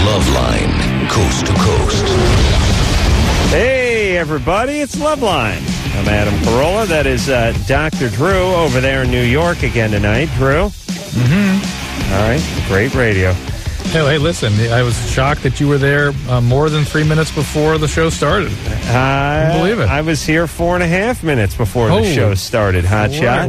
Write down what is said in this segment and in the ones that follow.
Loveline, coast to coast. Hey, everybody, it's Loveline. I'm Adam Carolla. That is Dr. Drew over there in New York again tonight. Drew? Mm-hmm. All right, great radio. Hey, listen, I was shocked that you were there more than 3 minutes before the show started. I can't believe it. I was here 4.5 minutes before the show started, Hotshot.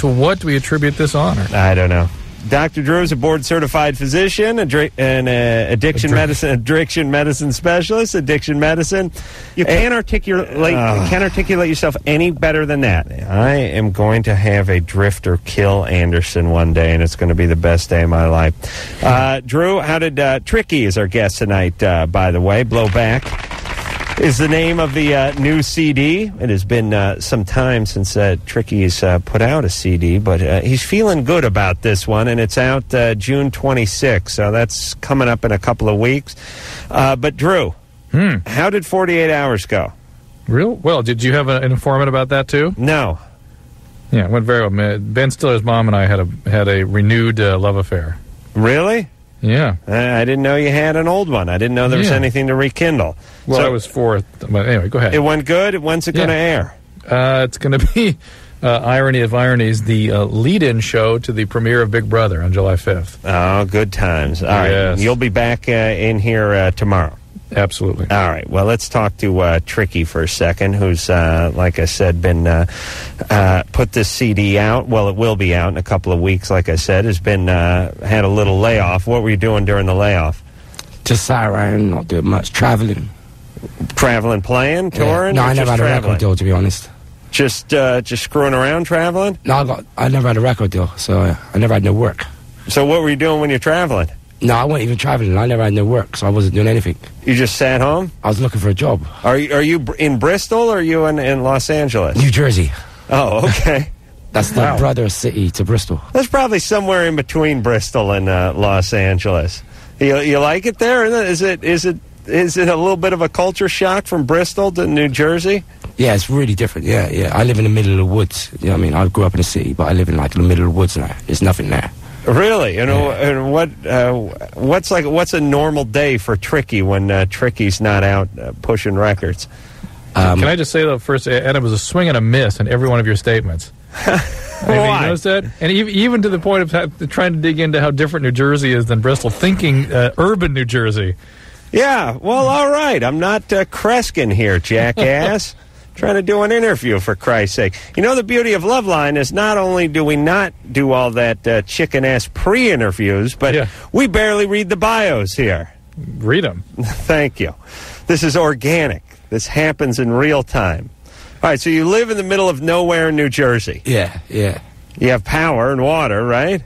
To what do we attribute this honor? I don't know. Dr. Drew is a board-certified physician, addiction medicine specialist, addiction medicine. You can't articulate yourself any better than that. I am going to have a drifter kill Anderson one day, and it's going to be the best day of my life. Drew, how did Tricky is our guest tonight, by the way. Blow Back is the name of the new CD. It has been some time since Tricky's put out a CD, but he's feeling good about this one, and it's out June 26th, so that's coming up in a couple of weeks. But, Drew, how did 48 Hours go? Real? Well, did you have an informant about that, too? No. Yeah, it went very well. Ben Stiller's mom and I had a renewed love affair. Really? Yeah. I didn't know you had an old one. I didn't know there was anything to rekindle. Well, I was fourth. But anyway, go ahead. It went good? When's it going to air? It's going to be, irony of ironies, the lead-in show to the premiere of Big Brother on July 5th. Oh, good times. All right. You'll be back in here tomorrow. Absolutely. All right. Well, let's talk to Tricky for a second, who's, like I said, been put this CD out. Well, it will be out in a couple of weeks, like I said. Has been had a little layoff. What were you doing during the layoff? Just sat around, not doing much. Traveling, playing, touring? No, I never had a record deal, to be honest. Just screwing around, traveling? No, I never had a record deal, so I never had no work. So what were you doing when you're traveling? No, I wasn't even traveling. I never had no work, so I wasn't doing anything. You just sat home? I was looking for a job. Are you in Bristol, or are you in Los Angeles? New Jersey. Oh, okay. That's the brother city to Bristol. That's probably somewhere in between Bristol and Los Angeles. You like it there? Is it a little bit of a culture shock from Bristol to New Jersey? Yeah, it's really different. Yeah. I live in the middle of the woods. You know what I mean? I grew up in the city, but I live in the middle of the woods now. There's nothing there. Really? And what's a normal day for Tricky when Tricky's not out pushing records? Can I just say, though, first, Adam, was a swing and a miss in every one of your statements. You notice that? And even to the point of trying to dig into how different New Jersey is than Bristol, thinking urban New Jersey. Yeah, well, all right. I'm not Kreskin here, jackass. Trying to do an interview, for Christ's sake. You know, the beauty of Loveline is not only do we not do all that chicken-ass pre-interviews, but we barely read the bios here. Read them. Thank you. This is organic. This happens in real time. All right, so you live in the middle of nowhere in New Jersey. Yeah. You have power and water, right?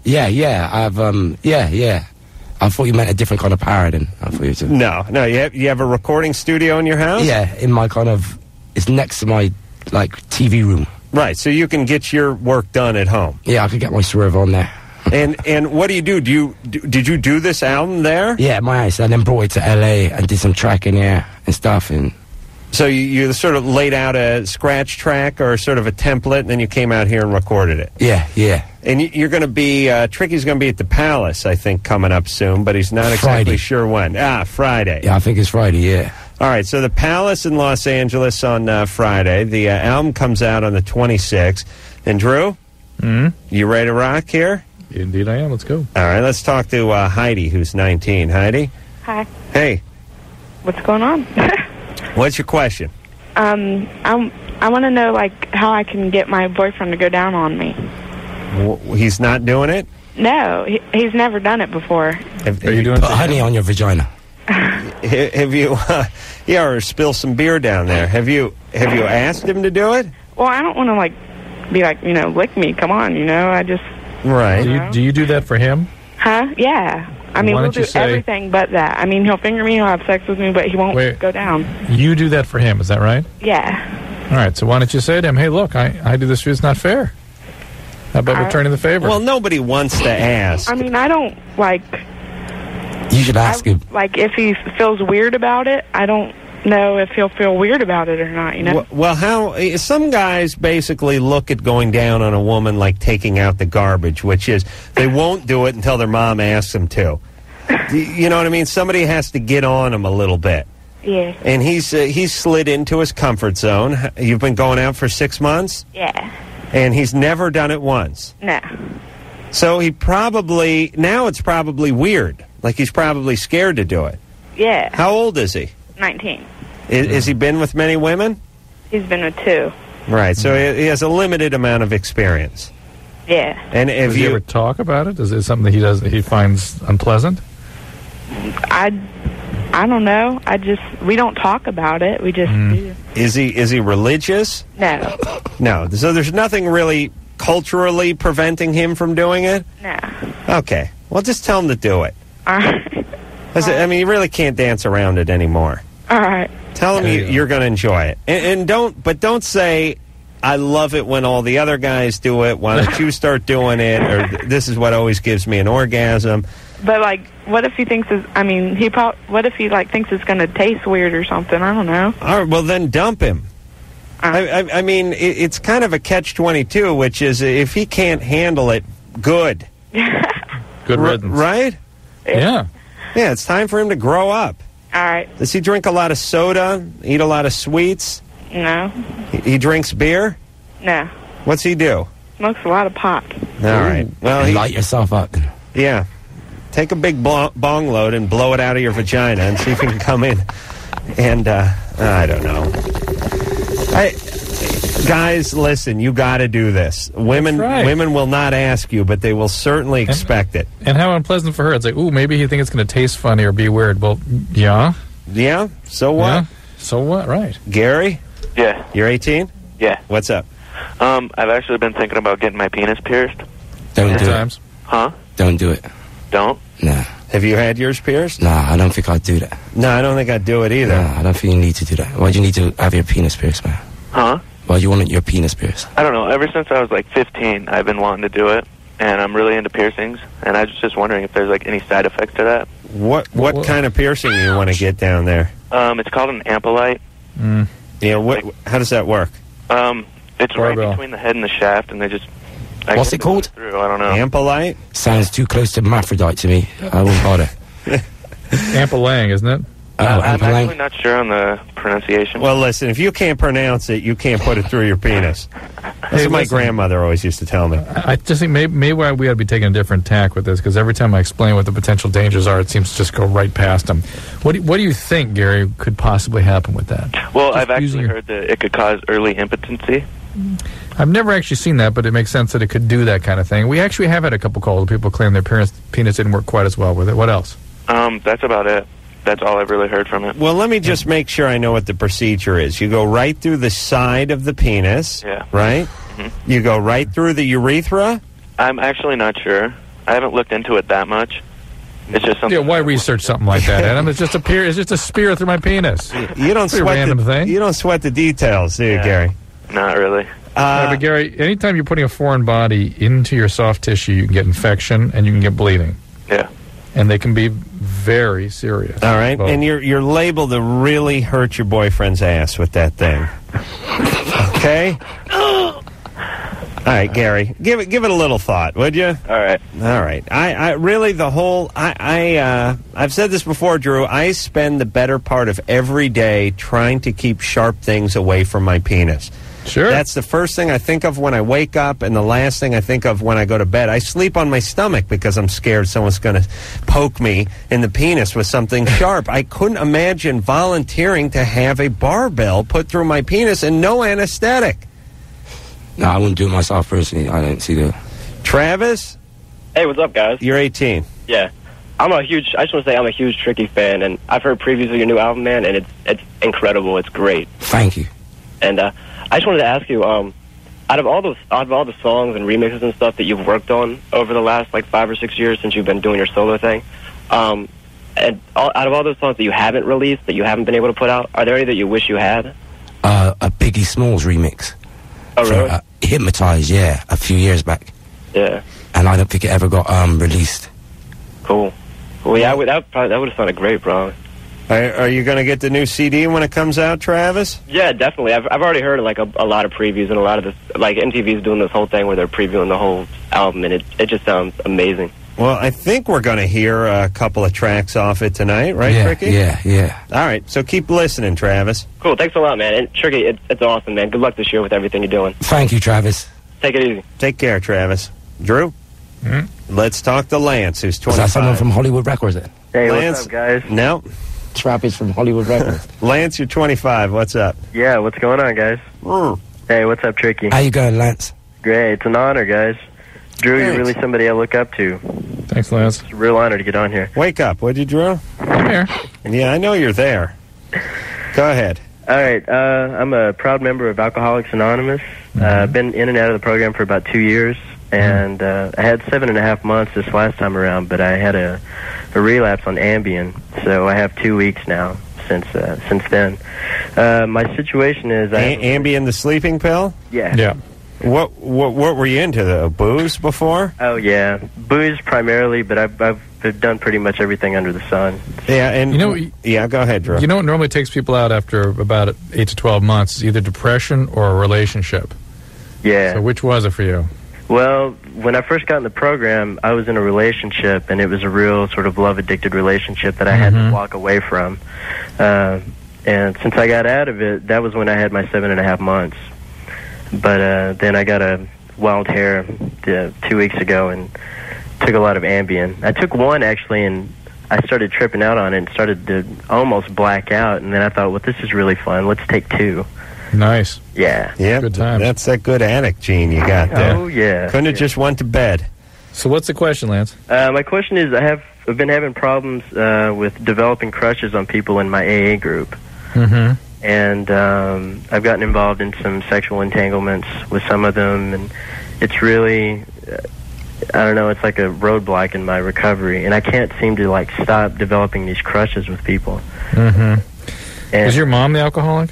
Yeah. I've I thought you meant a different kind of power than I thought you did. No. You have a recording studio in your house? Yeah, in my it's next to my, TV room. Right, so you can get your work done at home. Yeah, I could get my Swerve on there. And what do you do? Did you do this album there? Yeah, at my house. And then brought it to L.A. and did some tracking there and stuff. And so you sort of laid out a scratch track or sort of a template, and then you came out here and recorded it. Yeah. And you're going to be, Tricky's going to be at the Palace, I think, coming up soon, but he's not exactly sure when. Friday. Yeah, I think it's Friday, yeah. All right, so the Palace in Los Angeles on Friday. The album comes out on the 26th. And, Drew, you ready to rock here? Indeed I am. Let's go. All right, let's talk to Heidi, who's 19. Heidi? Hi. Hey. What's going on? What's your question? I want to know, how I can get my boyfriend to go down on me. He's not doing it? No, he's never done it before. Are you doing put honey on your vagina? Have you, or spill some beer down there? Have you asked him to do it? Well, I don't want to, be lick me. Come on, I just... Right. Do you do that for him? Huh? Yeah. I mean, we'll do everything but that. I mean, he'll finger me, he'll have sex with me, but he won't go down. You do that for him, is that right? Yeah. All right, so why don't you say to him, hey, look, I do this for you, it's not fair. How about returning the favor? Well, nobody wants to ask. I mean, I don't, You should ask him. If he feels weird about it, I don't know if he'll feel weird about it or not, Well, some guys basically look at going down on a woman like taking out the garbage, which is they won't do it until their mom asks them to. You know what I mean? Somebody has to get on him a little bit. Yeah. And he's slid into his comfort zone. You've been going out for 6 months? Yeah. And he's never done it once? No. So now it's probably weird. Like he's probably scared to do it. Yeah. How old is he? 19. Has he been with many women? He's been with 2. Right, so he has a limited amount of experience. Yeah. And if does he ever talk about it? Is it something that he finds unpleasant? I don't know. We don't talk about it. We just do. Is he religious? No. No. So there's nothing really culturally preventing him from doing it? No. Okay. Well, just tell him to do it. All right. I mean, you really can't dance around it anymore. All right. Tell him you're going to enjoy it. And don't say, I love it when all the other guys do it. Why don't you start doing it? Or this is what always gives me an orgasm. But, like, what if he thinks what if he, like, thinks it's going to taste weird or something? I don't know. All right, well, then dump him. I mean, it's kind of a catch-22, which is if he can't handle it, good. Good riddance. Right? Yeah. Yeah, it's time for him to grow up. All right. Does he drink a lot of soda, eat a lot of sweets? No. He drinks beer? No. What's he do? Smokes a lot of pot. All right. Well, light yourself up. Yeah. Take a big bong load and blow it out of your vagina and see if you can come in. And, I don't know. Guys, listen, you got to do this. Women will not ask you, but they will certainly expect it. And how unpleasant for her. It's like, ooh, maybe you think it's going to taste funny or be weird. Well, yeah. Yeah? So what? Yeah. So what? Right. Gary? Yeah. You're 18? Yeah. What's up? I've actually been thinking about getting my penis pierced. Don't do times. it. Huh? Don't do it. Don't? Nah. Have you had yours pierced? Nah, I don't think I'd do that. No, I don't think I'd do it either. Nah, I don't think you need to do that. Why do you need to have your penis pierced, man? Huh? Why do you want your penis pierced? I don't know. Ever since I was like 15, I've been wanting to do it, and I'm really into piercings, and I was just wondering if there's like any side effects to that. What kind of piercing do you want to get down there? It's called an ampolite. Yeah, how does that work? It's right between the head and the shaft, and they just... What's it called? Through. I don't know. Ampolite? Sounds too close to hermaphrodite to me. I won't bother. Ampolang, isn't it? I'm actually not sure on the pronunciation. Well, listen, if you can't pronounce it, you can't put it through your penis. That's what my grandmother always used to tell me. I just think maybe we ought to be taking a different tack with this, because every time I explain what the potential dangers are, it seems to just go right past them. What do you think, Gary, could possibly happen with that? Well, I've actually heard that it could cause early impotency. I've never actually seen that, but it makes sense that it could do that kind of thing. We actually have had a couple calls where people claim their penis didn't work quite as well with it. What else? That's about it. That's all I've really heard from it. Well, let me just make sure I know what the procedure is. You go right through the side of the penis, right? Mm-hmm. You go right through the urethra? I'm actually not sure. I haven't looked into it that much. It's just something. Yeah, why research something like that, Adam? It's just a spear through my penis. You don't sweat random thing. You don't sweat the details, do you, Gary? Not really. But Gary, anytime you're putting a foreign body into your soft tissue, you can get infection and you can get bleeding. Yeah. And they can be very serious. All right, and you're labeled to really hurt your boyfriend's ass with that thing. Okay? All right, Gary, give it a little thought, would you? All right. I really I've said this before, Drew. I spend the better part of every day trying to keep sharp things away from my penis. Sure. That's the first thing I think of when I wake up, and the last thing I think of when I go to bed. I sleep on my stomach because I'm scared someone's going to poke me in the penis with something sharp. I couldn't imagine volunteering to have a barbell put through my penis and no anesthetic. No, I wouldn't do it myself personally. I don't see that. Travis? Hey, what's up, guys? You're 18. Yeah. I just want to say I'm a huge Tricky fan, and I've heard previews of your new album, man, and it's incredible. It's great. Thank you. And I just wanted to ask you, out of all the songs and remixes and stuff that you've worked on over the last 5 or 6 years since you've been doing your solo thing, out of all those songs that you haven't released, that you haven't been able to put out, are there any that you wish you had? A Biggie Smalls remix. Oh, really? Hypnotized, yeah, a few years back. Yeah. And I don't think it ever got released. Cool. Well, yeah, that would have sounded great, bro. Are you going to get the new CD when it comes out, Travis? Yeah, definitely. I've already heard a lot of previews, and a lot of this, MTV's doing this whole thing where they're previewing the whole album, and it just sounds amazing. Well, I think we're going to hear a couple of tracks off it tonight, right, Tricky? Yeah. All right, so keep listening, Travis. Cool, thanks a lot, man. And Tricky, it's awesome, man. Good luck this year with everything you're doing. Thank you, Travis. Take it easy. Take care, Travis. Drew? Let's talk to Lance, who's 25. Is that someone from Hollywood Records then? Hey, Lance, what's up, guys? No. Travis from Hollywood Records. Lance, you're 25. What's up? Yeah, what's going on, guys? Hey, what's up, Tricky? How you going, Lance? Great, it's an honor, guys. Drew, you're really somebody I look up to. Thanks, Lance. It's a real honor to get on here. Wake up. What'd you, Drew? I'm here. Yeah, I know you're there. Go ahead. All right, I'm a proud member of Alcoholics Anonymous. I've been in and out of the program for about 2 years, and I had 7.5 months this last time around, but I had a relapse on Ambien, so I have 2 weeks now since then. My situation is... Ambien, the sleeping pill? Yeah. What were you into, the booze before? Oh, yeah. Booze primarily, but I've done pretty much everything under the sun. Yeah, and... yeah, go ahead, Drew. You know what normally takes people out after about 8 to 12 months is either depression or a relationship. Yeah. So which was it for you? Well, when I first got in the program, I was in a relationship, and it was a real sort of love-addicted relationship that I had to walk away from. And since I got out of it, that was when I had my 7.5 months. But then I got a wild hair 2 weeks ago and took a lot of Ambien. I took one, actually, and I started tripping out on it and started to almost black out. And then I thought, well, this is really fun. Let's take 2. Nice. Yeah. Good time. That's that good addict gene you got there. Oh, yeah. Couldn't have just went to bed. So what's the question, Lance? My question is, I've been having problems with developing crushes on people in my AA group. And I've gotten involved in some sexual entanglements with some of them, and it's really, I don't know, it's like a roadblock in my recovery, and I can't seem to, like, stop developing these crushes with people. Is your mom the alcoholic?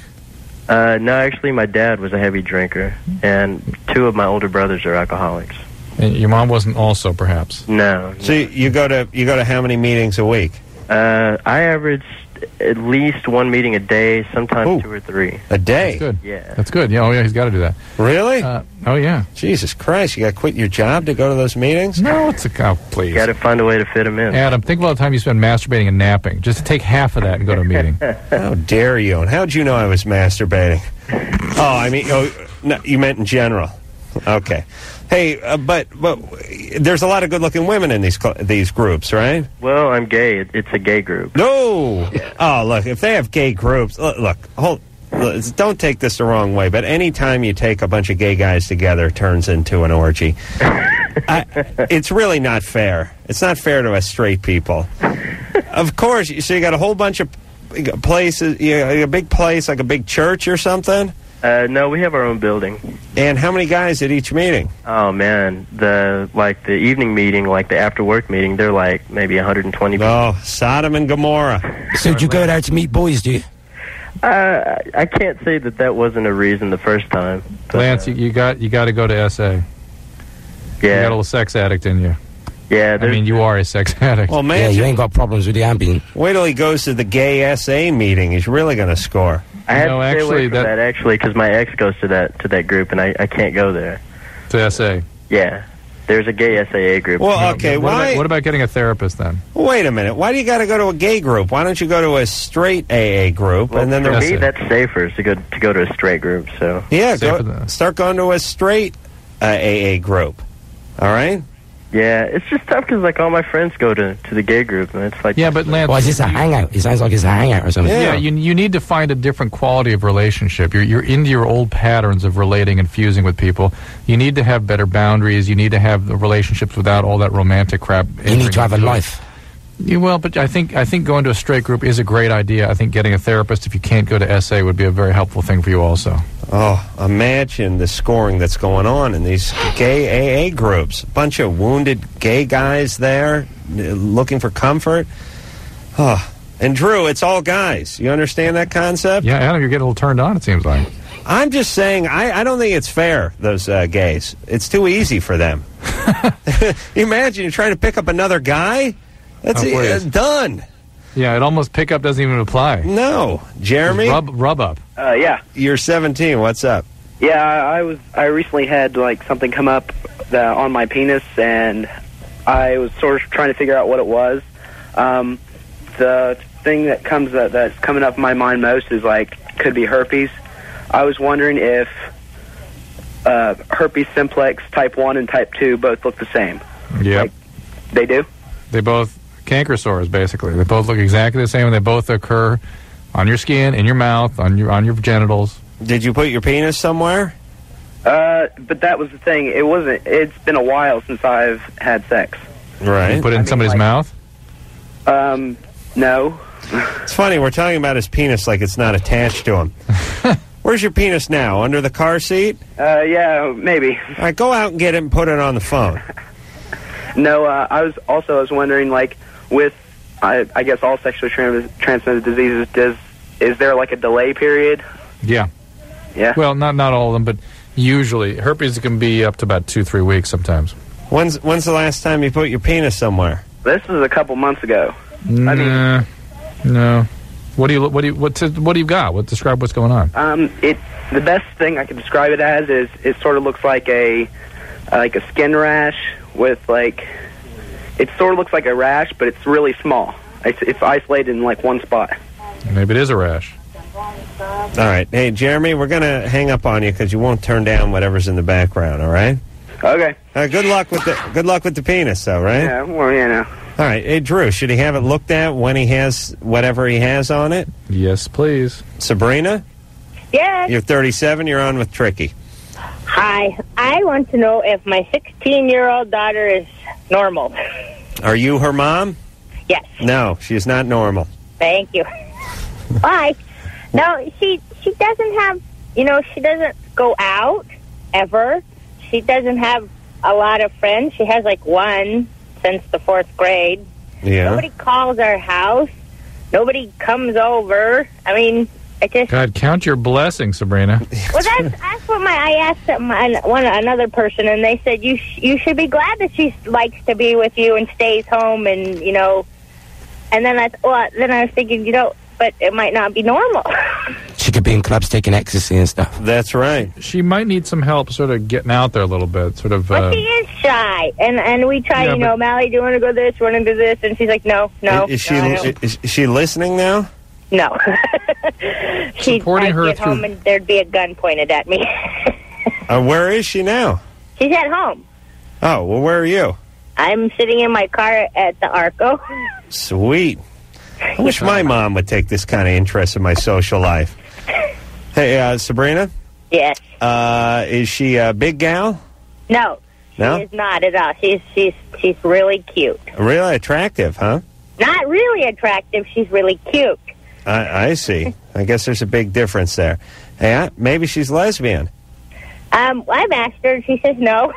No, actually, my dad was a heavy drinker, and 2 of my older brothers are alcoholics. And your mom wasn't also, perhaps? No. So you go to how many meetings a week? I average at least 1 meeting a day, sometimes 2 or 3. A day? That's good. Yeah. That's good. Yeah, oh, yeah, he's got to do that. Really? Oh, yeah. Jesus Christ, you got to quit your job to go to those meetings? No, it's please. Got to find a way to fit them in. Adam, think about the time you spend masturbating and napping. Just take half of that and go to a meeting. How dare you? And how'd you know I was masturbating? Oh, I mean, no, you meant in general. Okay. Hey, but there's a lot of good-looking women in these groups, right? Well, I'm gay. It's a gay group. No! Yeah. Oh, look, if they have gay groups... Look, don't take this the wrong way, but any time you take a bunch of gay guys together, it turns into an orgy. It's really not fair. It's not fair to us straight people. Of course, so you got a whole bunch of places, a big place, like a big church or something? No, we have our own building. And how many guys at each meeting? Oh, man. The evening meeting, like the after-work meeting, they're like maybe 120 people. Oh, Sodom and Gomorrah. So did you go there to meet boys, do you? I can't say that wasn't a reason the first time. But, Lance, you got to go to SA. Yeah. You got a little sex addict in you. Yeah. I mean, you are a sex addict. Well, man, yeah, you ain't got problems with the Ambien. Wait till he goes to the gay SA meeting. He's really going to score. I had to stay away from that actually, because my ex goes to that group, and I can't go there. To SA? Yeah. There's a gay SAA group. Well, okay, what about getting a therapist then? Wait a minute. Why do you got to go to a gay group? Why don't you go to a straight AA group? Well, and then for me, that's safer to go to a straight group. So yeah, start going to a straight AA group. All right. Yeah, it's just tough because like all my friends go to the gay group, and it's like but Lance, well, is this a hangout? It sounds like it's a hangout or something. Yeah, you need to find a different quality of relationship. You're into your old patterns of relating and fusing with people. You need to have better boundaries. You need to have the relationships without all that romantic crap. You need to have a life. Well, but I think going to a straight group is a great idea. I think getting a therapist, if you can't go to SA, would be a very helpful thing for you also. Oh, imagine the scoring that's going on in these gay AA groups. A bunch of wounded gay guys there looking for comfort. Oh, and Drew, it's all guys. You understand that concept? Yeah, Adam, you're getting a little turned on, it seems like. I'm just saying, I don't think it's fair, those gays. It's too easy for them. Imagine you're trying to pick up another guy? That's done. Yeah, it almost pickup doesn't even apply. No. Jeremy? Rub up. Yeah. You're 17. What's up? Yeah, I recently had like something come up on my penis, and I was sort of trying to figure out what it was. The thing that's coming up in my mind most is could be herpes. I was wondering if herpes simplex type 1 and type 2 both look the same. Yep. They do? They both, canker sores, basically. They both look exactly the same, and they both occur on your skin, in your mouth, on your genitals. Did you put your penis somewhere? But that was the thing. It's been a while since I've had sex. Right. You put it in somebody's mouth? No. It's funny, we're talking about his penis like it's not attached to him. Where's your penis now? Under the car seat? Yeah, maybe. All right, go out and get it and put it on the phone. No, I was wondering, with, I guess, all sexually transmitted diseases, is there, a delay period? Yeah. Yeah? Well, not all of them, but usually. Herpes can be up to about 2-3 weeks sometimes. When's the last time you put your penis somewhere? This was a couple months ago. No. What do you got? Describe what's going on? The best thing I can describe it as is it sort of looks like a skin rash with it sort of looks like a rash, but it's really small. It's isolated in one spot. Maybe it is a rash. All right. Hey, Jeremy, we're going to hang up on you because you won't turn down whatever's in the background, all right? Okay. Good luck with the penis, though, right? Yeah, well, no. All right. Hey, Drew, should he have it looked at when he has whatever he has on it? Yes, please. Sabrina? Yes. You're 37. You're on with Tricky. Hi. I want to know if my 16-year-old daughter is normal. Are you her mom? Yes. No, she is not normal. Thank you. Why? No, she doesn't have, she doesn't go out ever. She doesn't have a lot of friends. She has one since the 4th grade. Yeah. Nobody calls our house. Nobody comes over. I mean, God, count your blessings, Sabrina. Well, that's what I asked another person, and they said you should be glad that she likes to be with you and stays home, and and then I was thinking, but it might not be normal. She could be in clubs taking ecstasy and stuff. That's right. She might need some help sort of getting out there a little bit, sort of. But she is shy, and we try, Mally, do you want to go this, you want to do this? And she's like, no. Is she listening now? No. Supporting her get home and there'd be a gun pointed at me. Where is she now? She's at home. Oh, well, where are you? I'm sitting in my car at the Arco. Sweet. I wish my mom would take this kind of interest in my social life. Hey, Sabrina? Yes. Is she a big gal? No. She is not at all. She's really cute. Really attractive, huh? Not really attractive. She's really cute. I see. I guess there's a big difference there. Hey, maybe she's lesbian. I've asked her, and she says no.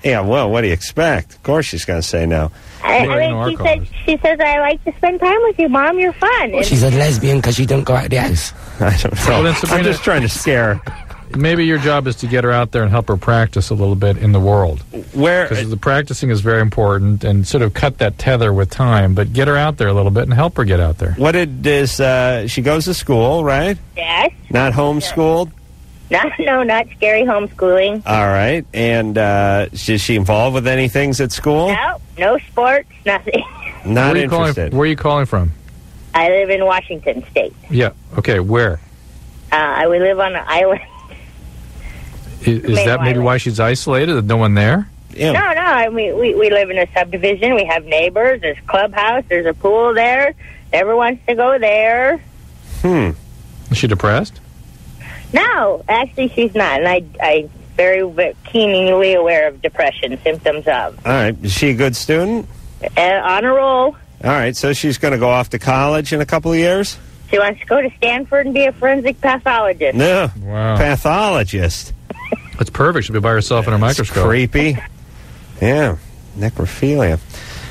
Yeah, well, what do you expect? Of course she's going to say no. She says, I like to spend time with you, Mom. You're fun. Well, she's a lesbian because she don't go out of the house. I don't know. Well, then, Sabrina, I'm just trying to scare her. Maybe your job is to get her out there and help her practice a little bit in the world. Because the practicing is very important, and sort of cut that tether with time, but get her out there a little bit and help her get out there. She goes to school, right? Yes. Not homeschooled? No, not scary homeschooling. All right. And is she involved with any things at school? No sports, nothing. Not interested. Where are you calling from? I live in Washington State. Yeah. Okay, where? We live on an island. Is that maybe why she's isolated? There's no one there? Yeah. No. We live in a subdivision. We have neighbors. There's a clubhouse. There's a pool there. Never wants to go there. Is she depressed? No, actually she's not. And I'm very keenly aware of depression, symptoms of. All right. Is she a good student? On a roll. All right. So she's going to go off to college in a couple of years? She wants to go to Stanford and be a forensic pathologist. No. Wow. Pathologist. That's perfect. She'll be by herself in her microscope. Creepy. Yeah. Necrophilia.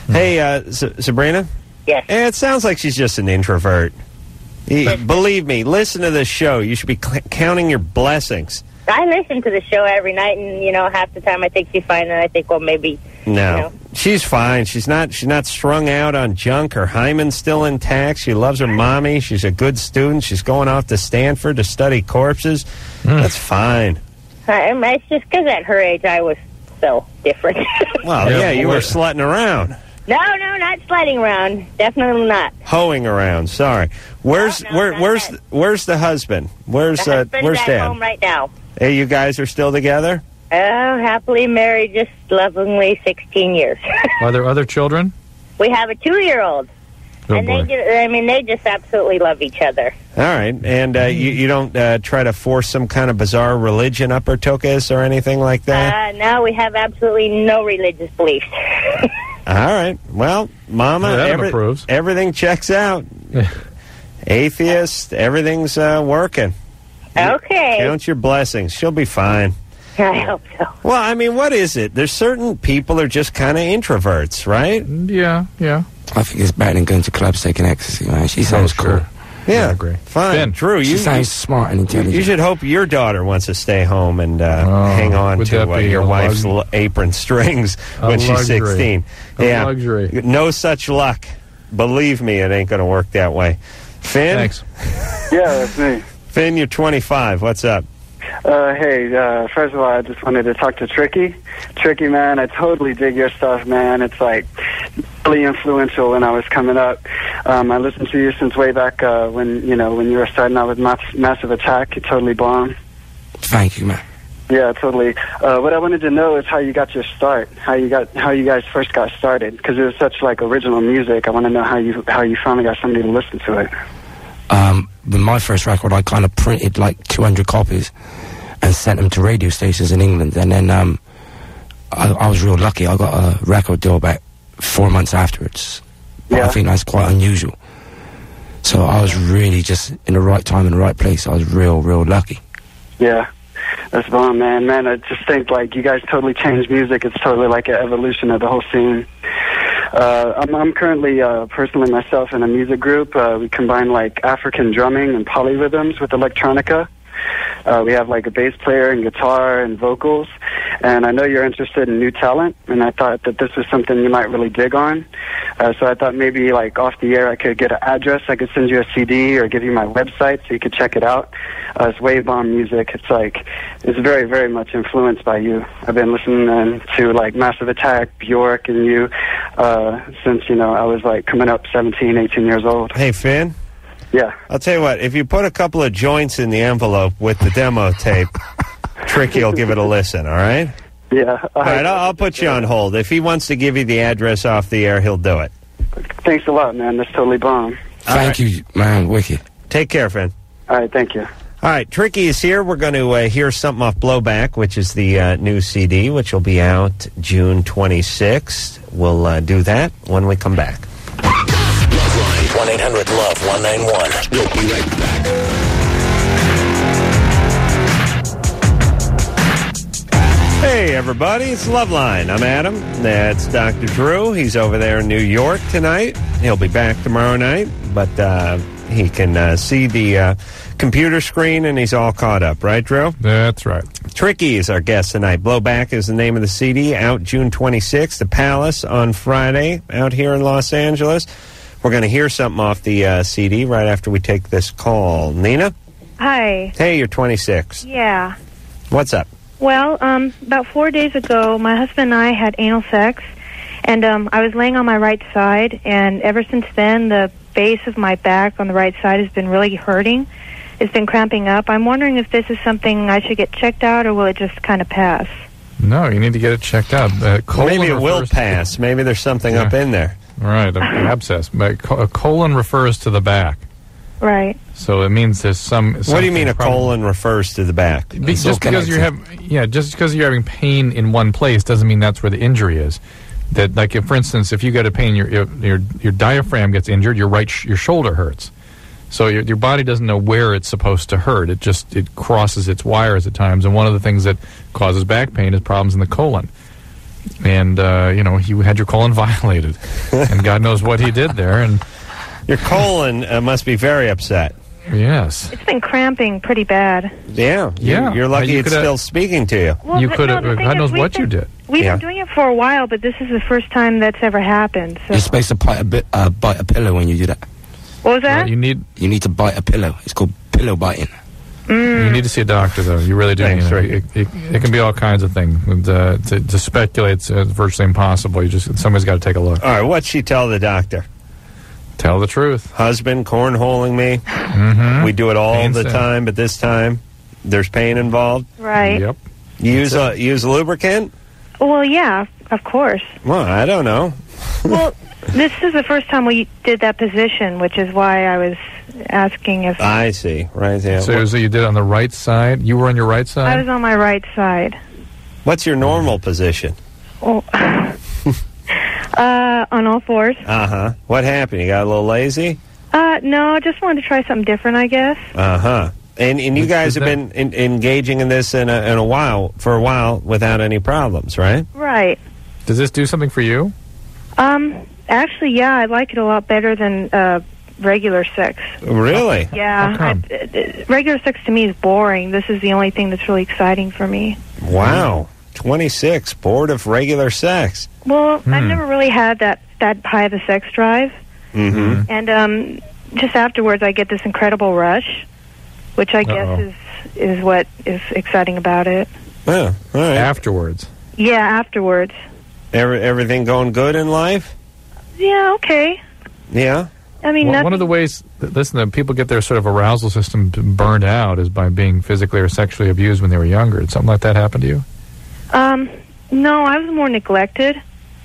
Hey, Sabrina? Yes. It sounds like she's just an introvert. Believe me, listen to this show. You should be counting your blessings. I listen to the show every night, and, half the time I think she's fine, and I think, well, maybe... No. She's fine. She's not strung out on junk. Her hymen's still intact. She loves her mommy. She's a good student. She's going off to Stanford to study corpses. That's fine. It's just because at her age I was so different. Well, yeah, you were slutting around. No, not sliding around. Definitely not. Hoeing around. Sorry. Where's the husband? Where's Dad? Dad? Home right now. Hey, you guys are still together? Oh, happily married, just lovingly 16 years. Are there other children? We have a 2-year-old. And they just absolutely love each other. All right. And you don't try to force some kind of bizarre religion up her tokas or anything like that? No, we have absolutely no religious beliefs. All right. Well, Mama, everything checks out. Atheist, everything's working. Okay. Count your blessings. She'll be fine. I hope so. Well, I mean, what is it? There's certain people are just kind of introverts, right? Yeah. I think it's better than going to clubs taking ecstasy, man. She sounds cool. Yeah, I agree. Fine. Ben, Drew, she sounds smart and intelligent. You should hope your daughter wants to stay home and hang on to your wife's apron strings when she's 16. Luxury. No such luck. Believe me, it ain't going to work that way. Finn? Thanks. Yeah, that's me. Finn, you're 25. What's up? Hey, first of all, I just wanted to talk to Tricky. Tricky, man, I totally dig your stuff, man. It's like really influential when I was coming up. I listened to you since way back when you were starting out with Massive Attack. You totally bombed. Thank you, man. Yeah, totally. What I wanted to know is how you got your start, how you guys first got started, because it was such like original music. I want to know how you finally got somebody to listen to it. With my first record, I kind of printed like 200 copies and sent them to radio stations in England. And then I was real lucky. I got a record deal about 4 months afterwards. But I think that's quite unusual. So I was really just in the right time in the right place. I was real lucky. Yeah. That's bomb, man. Man, I just think, like, you guys totally changed music. It's totally like an evolution of the whole scene. I'm currently, personally myself, in a music group. We combine, like, African drumming and polyrhythms with electronica. We have, like, a bass player and guitar and vocals. And I know you're interested in new talent, and I thought that this was something you might really dig on. So I thought maybe, like, off the air I could get an address. I could send you a CD or give you my website so you could check it out. It's Wave Bomb Music. It's very, very much influenced by you. I've been listening to, like, Massive Attack, Bjork, and you since, I was, like, coming up 17, 18 years old. Hey, Finn? Yeah. I'll tell you what, if you put a couple of joints in the envelope with the demo tape, Tricky will give it a listen, all right? Yeah. All right, I'll put you on hold. If he wants to give you the address off the air, he'll do it. Thanks a lot, man. That's totally bomb. Thank you, man. Wicked. Take care, Finn. All right, thank you. All right, Tricky is here. We're going to hear something off Blowback, which is the new CD, which will be out June 26th. We'll do that when we come back. Loveline, 1-800-LOVE-191. We'll be right back. Hey, everybody, it's Loveline. I'm Adam. That's Dr. Drew. He's over there in New York tonight. He'll be back tomorrow night, but he can see the computer screen, and he's all caught up. Right, Drew? That's right. Tricky is our guest tonight. Blowback is the name of the CD, out June 26th. The Palace on Friday, out here in Los Angeles. We're going to hear something off the CD right after we take this call. Nina? Hi. Hey, you're 26. Yeah. What's up? Well, about 4 days ago, my husband and I had anal sex, and I was laying on my right side, and ever since then, the base of my back on the right side has been really hurting. It's been cramping up. I'm wondering if this is something I should get checked out, or will it just kind of pass? No, you need to get it checked out. Maybe it will pass. Maybe there's something up in there. Right, an abscess. But a colon refers to the back. Right. So it means there's some. What do you mean a colon refers to the back? Just because you're having pain in one place doesn't mean that's where the injury is. That, like, if, for instance, if you get a pain, your diaphragm gets injured, your shoulder hurts. So your body doesn't know where it's supposed to hurt. It crosses its wires at times, and one of the things that causes back pain is problems in the colon. And you had your colon violated, and God knows what he did there. And your colon must be very upset. Yes. It's been cramping pretty bad. Yeah. You're lucky it's still speaking to you. Well, you could have. God knows what you did. We've been doing it for a while, but this is the first time that's ever happened. So. You're supposed to bite a pillow when you do that. What was that? You need to bite a pillow. It's called pillow biting. You need to see a doctor, though. You really do. Thanks, it can be all kinds of things. To speculate is virtually impossible. Somebody's got to take a look. All right, what'd she tell the doctor? Tell the truth. Husband cornholing me. Mm-hmm. We do it all the time, but this time there's pain involved. Right. Yep. Use lubricant? Well, yeah, of course. Well, I don't know. Well, this is the first time we did that position, which is why I was asking if... I see. Right there. So you did it on the right side? You were on your right side? I was on my right side. What's your normal position? Oh, on all fours. Uh-huh. What happened? You got a little lazy? No, I just wanted to try something different, I guess. Uh-huh. And you guys have been engaging in this for a while without any problems, right? Right. Does this do something for you? Actually, yeah, I like it a lot better than regular sex. Really? Yeah. How come? Regular sex to me is boring. This is the only thing that's really exciting for me. Wow. 26, bored of regular sex. Well, I've never really had that high of a sex drive. Mm-hmm. And just afterwards, I get this incredible rush, which I guess is what is exciting about it. Oh, all right. Afterwards? Yeah, afterwards. Everything going good in life? Yeah, okay. Yeah? I mean, one of the ways, that people get their sort of arousal system burned out is by being physically or sexually abused when they were younger. Did something like that happen to you? No, I was more neglected.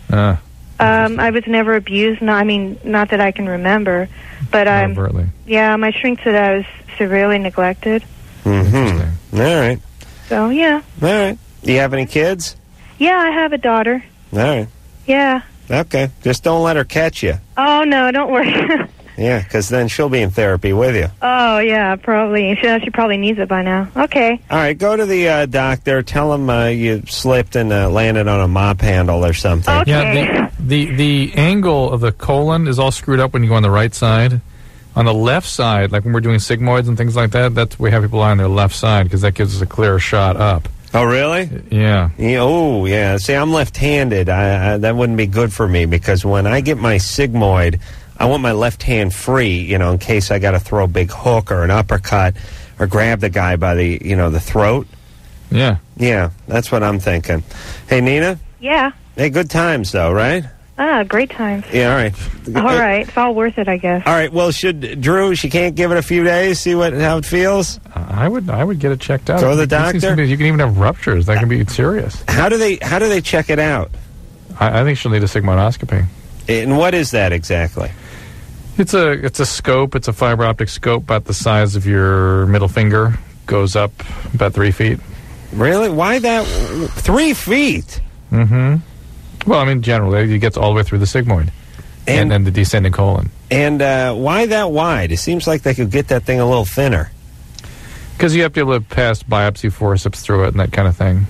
I was never abused. No, I mean, not that I can remember, but overtly. Yeah, my shrink said I was severely neglected. Mm-hmm. All right. So yeah. All right. Do you have any kids? Yeah, I have a daughter. All right. Yeah. Okay. Just don't let her catch you. Oh no, don't worry. Yeah, because then she'll be in therapy with you. Oh yeah, probably. She probably needs it by now. Okay. All right, go to the doctor. Tell him you slipped and landed on a mop handle or something. Okay. Yeah, the angle of the colon is all screwed up when you go on the right side. On the left side, like when we're doing sigmoids and things like that, that's we have people lie on their left side because that gives us a clearer shot up. Oh, really? Yeah. Oh, yeah. See, I'm left-handed. That wouldn't be good for me because when I get my sigmoid, I want my left hand free, in case I got to throw a big hook or an uppercut or grab the guy by the, the throat. Yeah. Yeah, that's what I'm thinking. Hey, Nina? Yeah. Hey, good times, though, right? Great times. Yeah, all right. All right. It's all worth it, I guess. All right. Well, Drew, she can't give it a few days, see how it feels? I would get it checked out. Go to the doctor? You can even have ruptures. That can be serious. How do they check it out? I think she'll need a sigmoidoscopy. And what is that exactly? It's a scope. It's a fiber optic scope about the size of your middle finger. Goes up about 3 feet. Really? Why that? 3 feet? Mm-hmm. Well, I mean, generally, it gets all the way through the sigmoid and then the descending colon. And why that wide? It seems like they could get that thing a little thinner. Because you have to be able to pass biopsy forceps through it and that kind of thing.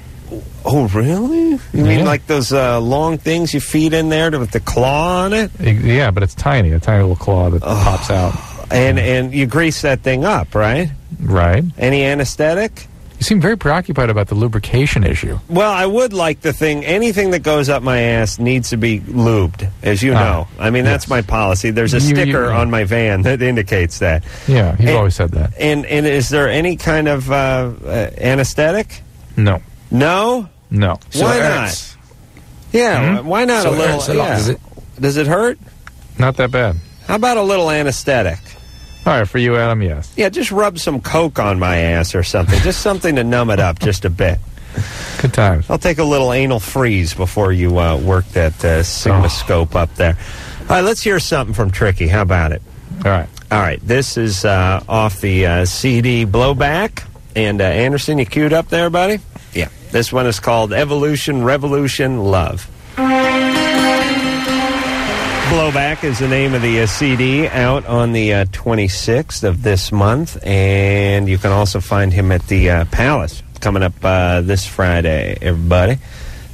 Oh, really? You mean like those long things you feed in there with the claw on it? Yeah, but it's tiny. A tiny little claw that pops out. And you grease that thing up, right? Right. Any anesthetic? You seem very preoccupied about the lubrication issue. Well, I would like anything that goes up my ass needs to be lubed, as you know. I mean, that's my policy. There's a sticker on my van that indicates that. Yeah, you've always said that. And is there any kind of anesthetic? No. No? No. Why not? Yeah, why not a little? Does it hurt? Not that bad. How about a little anesthetic? All right, for you, Adam, yes. Yeah, just rub some Coke on my ass or something. Just something to numb it up just a bit. Good times. I'll take a little anal freeze before you work that sigmascope up there. All right, let's hear something from Tricky. How about it? All right. This is off the CD Blowback. And Anderson, you queued up there, buddy? Yeah. This one is called Evolution, Revolution, Love. Blowback is the name of the CD, out on the 26th of this month, and you can also find him at the Palace coming up this Friday, everybody.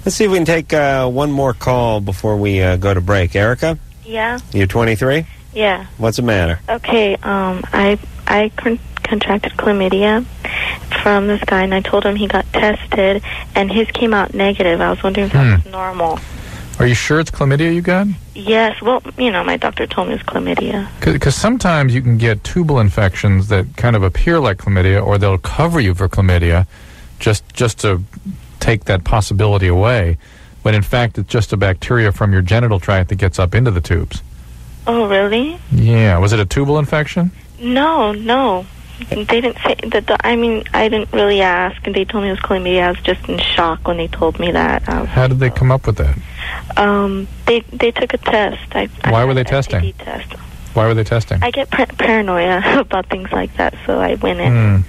Let's see if we can take one more call before we go to break. Erica? Yeah. You're 23? Yeah. What's the matter? Okay, I contracted chlamydia from this guy, and I told him he got tested, and his came out negative. I was wondering if that was normal. Are you sure it's chlamydia you got? Yes. Well, my doctor told me it's chlamydia. Because sometimes you can get tubal infections that kind of appear like chlamydia, or they'll cover you for chlamydia just to take that possibility away, when in fact it's just a bacteria from your genital tract that gets up into the tubes. Oh, really? Yeah. Was it a tubal infection? No. They didn't say that. I didn't really ask, and they told me it was chlamydia. I was just in shock when they told me that. How did they come up with that? They took a test. Why were they testing? Test. Why were they testing? I get paranoia about things like that, so I went in.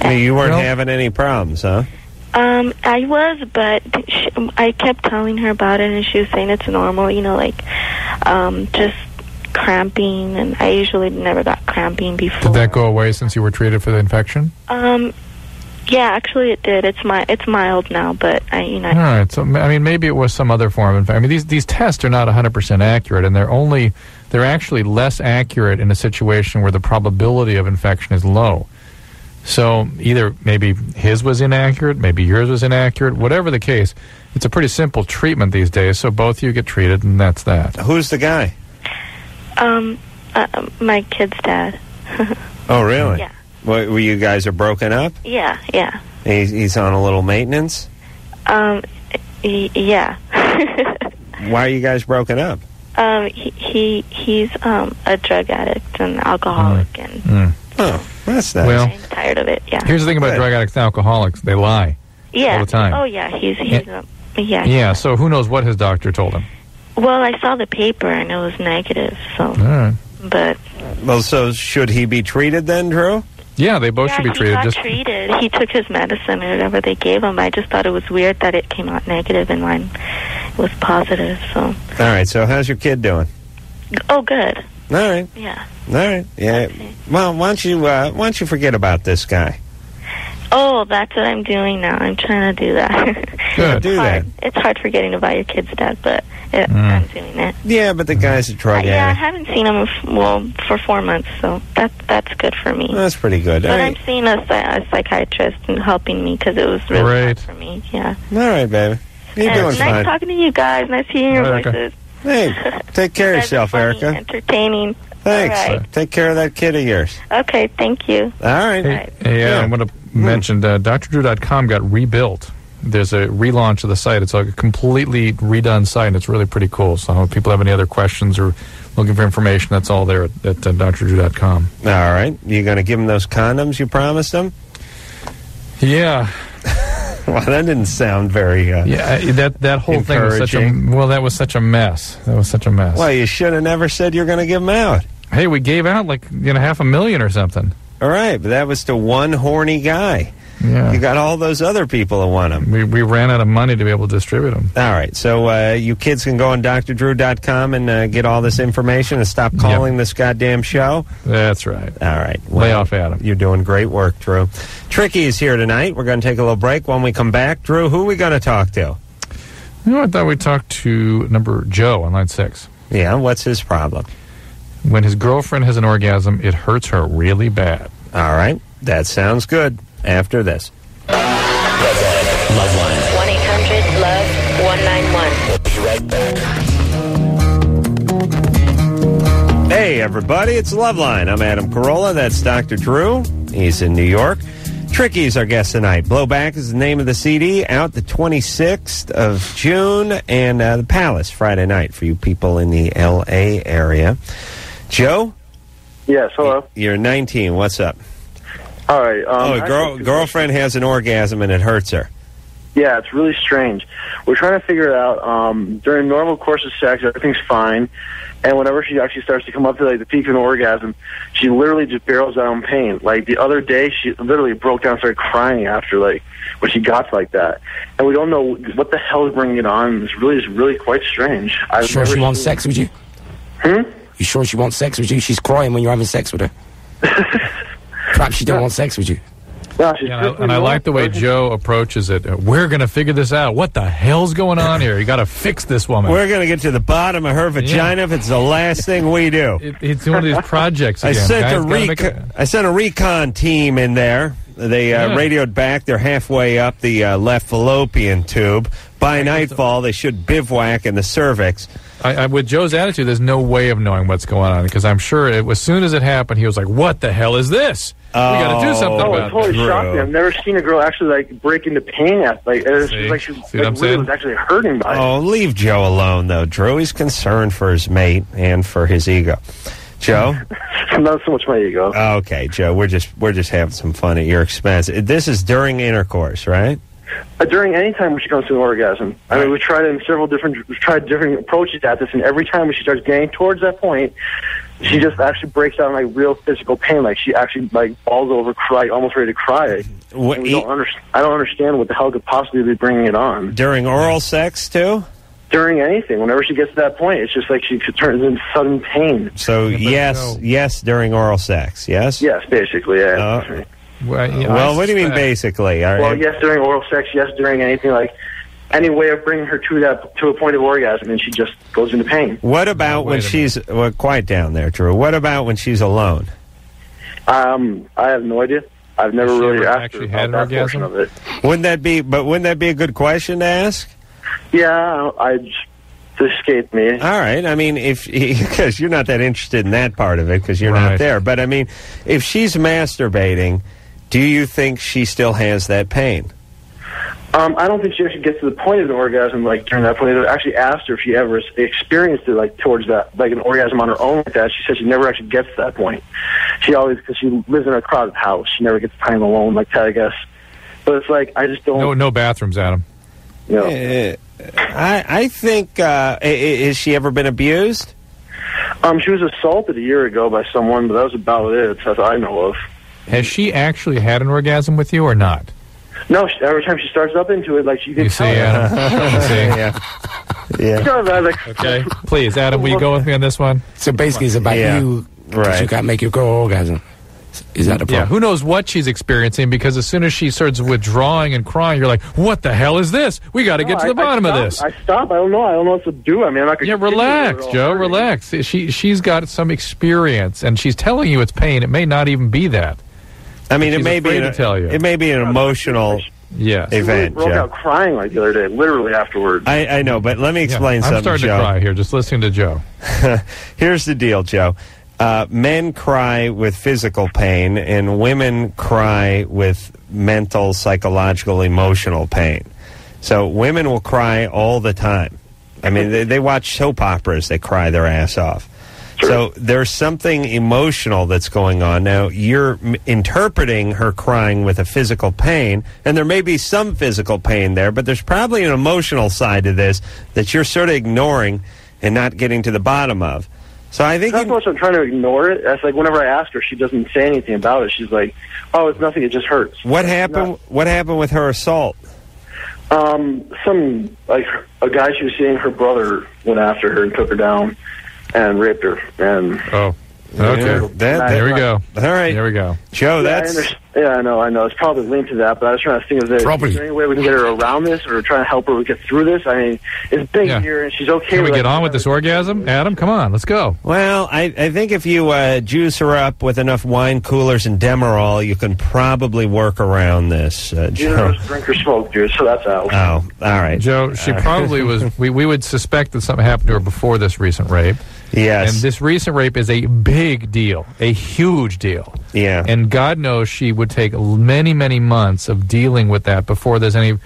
You weren't having any problems, huh? I was, but I kept telling her about it, and she was saying it's normal, just cramping, and I usually never got cramping before. Did that go away since you were treated for the infection? Yeah, actually it did. It's mild now, but All right, so maybe it was some other form of infection. These tests are not 100% accurate, and they're actually less accurate in a situation where the probability of infection is low. So either maybe his was inaccurate, maybe yours was inaccurate, whatever the case, it's a pretty simple treatment these days, so both of you get treated, and that's that. Who's the guy? My kid's dad. Oh, really? Yeah. Were you guys are broken up? Yeah. He's on a little maintenance? Yeah. Why are you guys broken up? He's a drug addict and alcoholic, and oh, that's nice. Well, I'm tired of it. Yeah. Here's the thing about drug addicts and alcoholics: they lie. Yeah. All the time. Oh yeah, he's yeah. Yeah. So who knows what his doctor told him? Well, I saw the paper and it was negative. So. All right. But. Well, so should he be treated then, Drew? Yeah, they both should be treated. He got treated. He took his medicine or whatever they gave him. I just thought it was weird that it came out negative and mine was positive. So. All right. So how's your kid doing? Oh, good. All right. Yeah. All right. Yeah. Okay. Well, why don't you forget about this guy? Oh, that's what I'm doing now. I'm trying to do that. Good. Do that. It's hard forgetting about your kid's dad, but I'm doing it. Yeah, but the guy's a drug addict. Yeah, I haven't seen him for 4 months, so that's good for me. That's pretty good. But I'm seeing a psychiatrist and helping me because it was really hard for me. Yeah. All right, baby. You're doing fine. Nice talking to you guys. Nice hearing your voices. Hey, take care of yourself, funny, Erica. Entertaining. Thanks. Right. Take care of that kid of yours. Okay, thank you. All right. Hey, I'm going to mention drdrew.com got rebuilt. There's a relaunch of the site. It's a completely redone site, and it's really pretty cool. So if people have any other questions or looking for information, that's all there at drdrew.com. All right. You going to give them those condoms you promised them? Yeah. Well, that didn't sound very that whole thing was such a such a mess. That was such a mess. Well, you should have never said you're going to give them out. Hey, we gave out like $500,000 or something. All right, but that was to one horny guy. Yeah. You got all those other people that want them. We ran out of money to be able to distribute them. All right, so you kids can go on drdrew.com and get all this information and stop calling this goddamn show. That's right. All right. Well, lay off Adam. You're doing great work, Drew. Tricky is here tonight. We're going to take a little break. When we come back, Drew, who are we going to talk to? I thought we'd talk to number Joe on line 6. Yeah, what's his problem? When his girlfriend has an orgasm, it hurts her really bad. All right, that sounds good. After this. Loveline. 1-800-LOVE-191. We'll be right back. Hey, everybody, it's Loveline. I'm Adam Carolla. That's Dr. Drew. He's in New York. Tricky's our guest tonight. Blowback is the name of the CD, out the 26th of June, and the Palace Friday night for you people in the L.A. area. Joe? Yes, hello. You're 19. What's up? All right. Girlfriend has an orgasm and it hurts her. Yeah, it's really strange. We're trying to figure it out. During normal course of sex, everything's fine. And whenever she actually starts to come up to the peak of an orgasm, she literally just barrels out in pain. Like the other day, she literally broke down and started crying after when she got like that. And we don't know what the hell is bringing it on. It's really quite strange. Sure she wants sex with you? You sure she wants sex with you? She's crying when you're having sex with her. Perhaps she don't want sex with you. No, and I like the way Joe approaches it. We're going to figure this out. What the hell's going on here? You got to fix this woman. We're going to get to the bottom of her vagina if it's the last thing we do. It's one of these projects again. I sent a recon team in there, They radioed back. They're halfway up the left fallopian tube. By nightfall, they should bivouac in the cervix. With Joe's attitude, there's no way of knowing what's going on, because I'm sure as soon as it happened, he was like, what the hell is this? We got to do something about it. It totally shocked me. I've never seen a girl actually like break into pain at she really was actually hurting by it. Oh, leave Joe alone, though, Drew. He's concerned for his mate and for his ego. Joe? Not so much my ego. Okay, Joe, we're just having some fun at your expense. This is during intercourse, right? During any time when she comes to an orgasm. I mean, we've tried different approaches at this, and every time when she starts getting towards that point, she just actually breaks out in like real physical pain. Like she actually like falls over, almost ready to cry. I don't understand what the hell could possibly be bringing it on. During oral sex too? During anything, whenever she gets to that point, it's just like she turns into sudden pain. So yes, during oral sex, yes? Yes, basically, yeah. Well, what do you mean basically? Yes, during oral sex, yes, during anything, like any way of bringing her to a point of orgasm, and she just goes into pain. What about when she's quiet down there, Drew? What about when she's alone? I have no idea. I've never really asked her about that portion of it. Wouldn't that be a good question to ask? Yeah, just escaped me. All right. I mean, because you're not that interested in that part of it because you're not there. But I mean, if she's masturbating, do you think she still has that pain? I don't think she actually gets to the point of an orgasm like during that point. I actually asked her if she ever experienced it like towards that, like an orgasm on her own like that. She said she never actually gets to that point. She always, because she lives in a crowded house, she never gets time alone like that, I guess. But it's like, I just don't... No bathrooms, Adam. No. I think, has she ever been abused? She was assaulted a year ago by someone, but that was about it, as I know of. Has she actually had an orgasm with you or not? No, every time she starts up into it, like, you can tell. Adam. Yeah. Okay. Please, Adam, will you go with me on this one? So basically it's about you, because you can't make your girl orgasm. Is that the problem? Yeah, who knows what she's experiencing, because as soon as she starts withdrawing and crying, you're like, what the hell is this? We got to get to the bottom of this. I stop. I don't know what to do. I mean, I'm not going to... Yeah, relax, Joe, relax. She's got some experience, and she's telling you it's pain. It may not even be that. I mean, it may be an emotional event. She really broke out crying like the other day, literally afterwards. I know, but let me explain something, Joe. I'm starting to cry here, just listening to Joe. Here's the deal, Joe. Men cry with physical pain, and women cry with mental, psychological, emotional pain. So women will cry all the time. I mean, they watch soap operas, they cry their ass off. So there's something emotional that's going on. Now, you're interpreting her crying with a physical pain, and there may be some physical pain there, but there's probably an emotional side to this that you're sort of ignoring and not getting to the bottom of. So I think... That's what I'm trying to ignore it. That's like whenever I ask her, she doesn't say anything about it. She's like, oh, it's nothing, it just hurts. What happened with her assault? Some, like, a guy she was seeing, her brother went after her and took her down and raped her. And okay. There we go. All right. There we go. Joe, that's... I know. It's probably linked to that, but I was trying to think of this. Is there any way we can get her around this or try to help her get through this? I mean, it's big here, and she's okay. Can we get on with this orgasm? Adam, come on, let's go. Well, I think if you juice her up with enough wine coolers and Demerol, you can probably work around this, Joe. Drink or smoke juice, so that's out. Oh, all right. Joe, she probably was... We would suspect that something happened to her before this recent rape. Yes. And this recent rape is a big deal, a huge deal. Yeah. And God knows she would take many, many months of dealing with that before there's any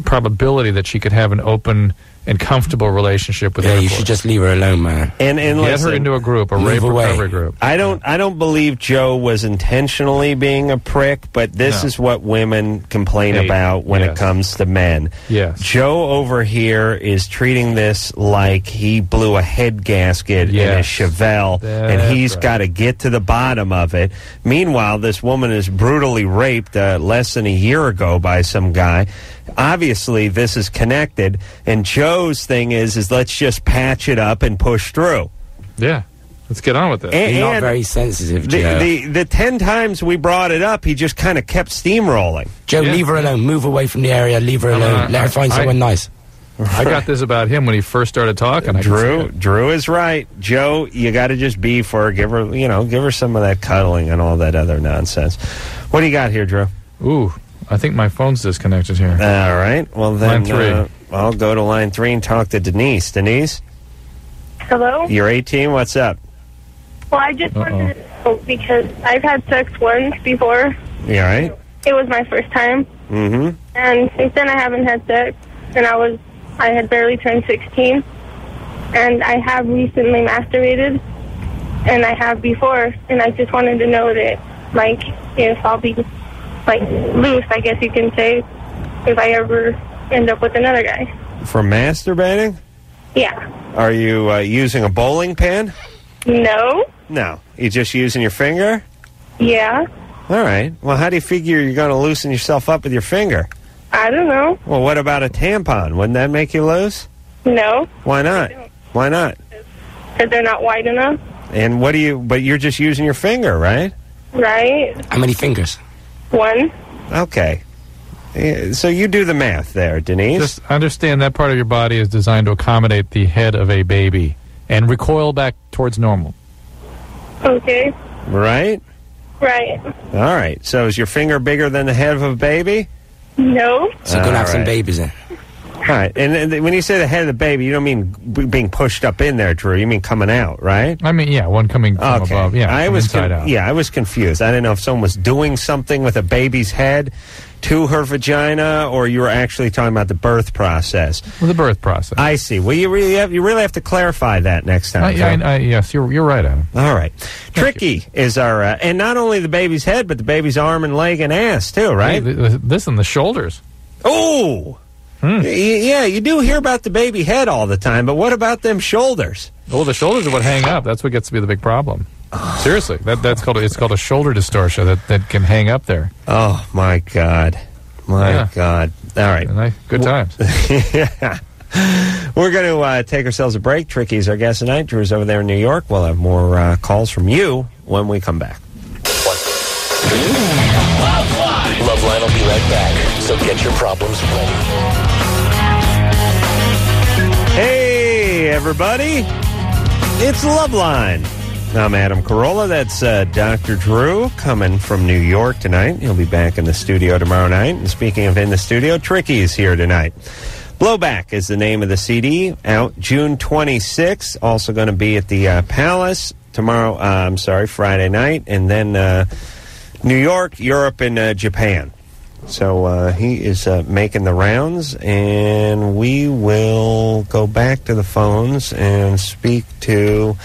probability that she could have an open and comfortable relationship with her. You should just leave her alone, man. And get her into a group, a rape recovery group. I don't believe Joe was intentionally being a prick, but this is what women complain about when it comes to men. Yes. Joe over here is treating this like he blew a head gasket in a Chevelle, and he's got to get to the bottom of it. Meanwhile, this woman is brutally raped less than a year ago by some guy. Obviously, this is connected, and Joe's thing is let's just patch it up and push through. Yeah, let's get on with it. You're not very sensitive, Joe. The 10 times we brought it up, he just kind of kept steamrolling. Joe, leave her alone. Move away from the area. Leave her alone. Let her find someone nice. I got this about him when he first started talking. Drew is right. Joe, you got to just be for her. Give her some of that cuddling and all that other nonsense. What do you got here, Drew? Ooh, I think my phone's disconnected here. All right. Well, then line 3. I'll go to line 3 and talk to Denise. Denise? Hello? You're 18. What's up? Well, I just wanted to know because I've had sex once before. You all right? It was my first time. Mm-hmm. And since then I haven't had sex. And I had barely turned 16. And I have recently masturbated. And I have before. And I just wanted to know that, like, if I'll be, like, loose, I guess you can say, if I ever end up with another guy. For masturbating? Yeah. Are you using a bowling pin? No. No. You just using your finger? Yeah. All right. Well, how do you figure you're going to loosen yourself up with your finger? I don't know. Well, what about a tampon? Wouldn't that make you loose? No. Why not? Why not? Because they're not wide enough. And but you're just using your finger, right? Right. How many fingers? 1. Okay. So you do the math there, Denise. Just understand that part of your body is designed to accommodate the head of a baby and recoil back towards normal. Okay. Right? Right. All right. So is your finger bigger than the head of a baby? No. So go have some babies then. All right. And when you say the head of the baby, you don't mean being pushed up in there, Drew. You mean coming out, right? I mean, yeah, one coming from above. Yeah, I was inside out. Yeah, I was confused. I didn't know if someone was doing something with a baby's head to her vagina, or you were actually talking about the birth process. Well, the birth process. I see. Well, you really have to clarify that next time. Yes, you're right, Adam. All right. Tricky is our, and not only the baby's head, but the baby's arm and leg and ass too, right? Hey, this and the shoulders. Oh. Yeah, you do hear about the baby head all the time, but what about them shoulders? Well, the shoulders are what hang up. That's what gets to be the big problem. Seriously, it's called a shoulder dystocia that can hang up there. Oh my God, God! All right, good times. Yeah. We're going to take ourselves a break. Tricky's our guest tonight. Drew's over there in New York. We'll have more calls from you when we come back. Loveline will be right back, so get your problems ready. Hey, everybody. It's Loveline. I'm Adam Carolla. That's Dr. Drew coming from New York tonight. He'll be back in the studio tomorrow night. And speaking of in the studio, Tricky's here tonight. Blowback is the name of the CD, out June 26th. Also going to be at the Palace tomorrow, Friday night. And then New York, Europe, and Japan. So he is making the rounds, and we will go back to the phones and speak to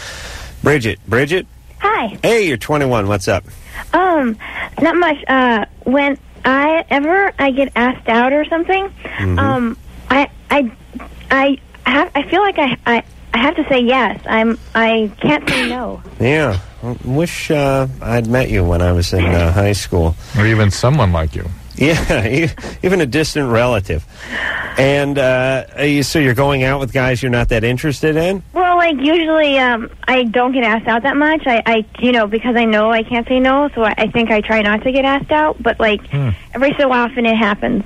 Bridget. Bridget? Hi. Hey, you're 21. What's up? Not much. When I get asked out or something, I feel like I have to say yes. I can't say no. Yeah. I wish I'd met you when I was in high school. Or even someone like you. Yeah, even a distant relative. And so you're going out with guys you're not that interested in? Well, like, usually I don't get asked out that much. I because I know I can't say no, so I think I try not to get asked out. But, like, every so often it happens.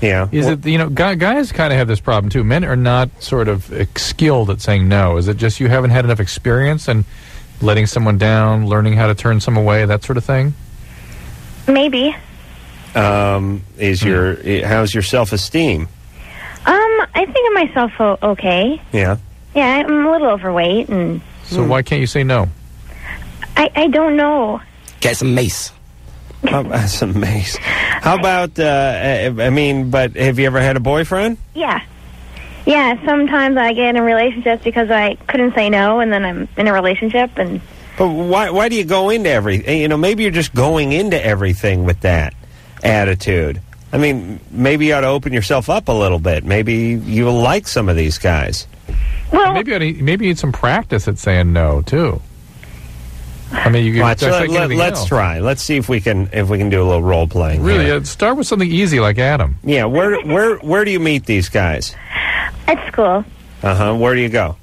Yeah. Is it, guys kind of have this problem, too. Men are not sort of skilled at saying no. Is it just you haven't had enough experience in letting someone down, learning how to turn some away, that sort of thing? Maybe. How's your self-esteem? I think of myself okay. Yeah. Yeah, I'm a little overweight, and so why can't you say no? I don't know. Get some mace. Some mace. How about? But have you ever had a boyfriend? Yeah. Sometimes I get in relationships because I couldn't say no, and then I'm in a relationship, and. But why do you go into everything? Maybe you're just going into everything with that attitude. I mean, maybe you ought to open yourself up a little bit. Maybe you'll like some of these guys. Well, maybe you need some practice at saying no too. I mean, let's try. Let's see if we can do a little role playing. Really, start with something easy like Adam. Yeah, where do you meet these guys? At school. Where do you go?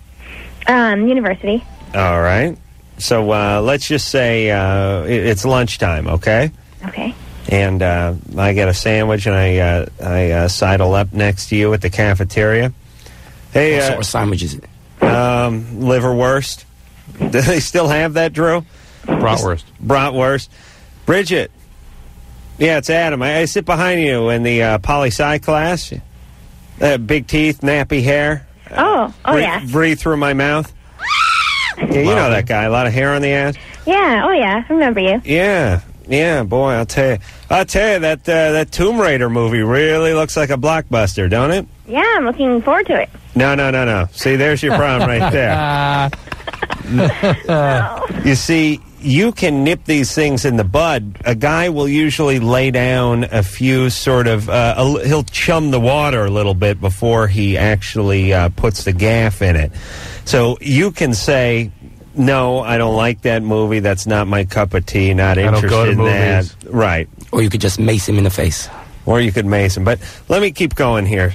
University. All right. So let's just say it's lunchtime, okay? Okay. And I get a sandwich, and I sidle up next to you at the cafeteria. Hey, what sort of sandwich is it? Liverwurst. Do they still have that, Drew? Bratwurst. Bratwurst. Bridget, Yeah, it's Adam. I sit behind you in the poli-sci class. Big teeth, nappy hair. Yeah. Breathe through my mouth. Yeah, you know that guy. A lot of hair on the ass. Yeah, I remember you. Yeah, boy, I'll tell you that Tomb Raider movie really looks like a blockbuster, don't it? Yeah, I'm looking forward to it. No. See, there's your problem right there. You see, you can nip these things in the bud. A guy will usually lay down a few sort of, he'll chum the water a little bit before he actually puts the gaff in it. So you can say, no, I don't like that movie. That's not my cup of tea. Not interested in that. Right. Or you could just mace him in the face. Or you could mace him. But let me keep going here.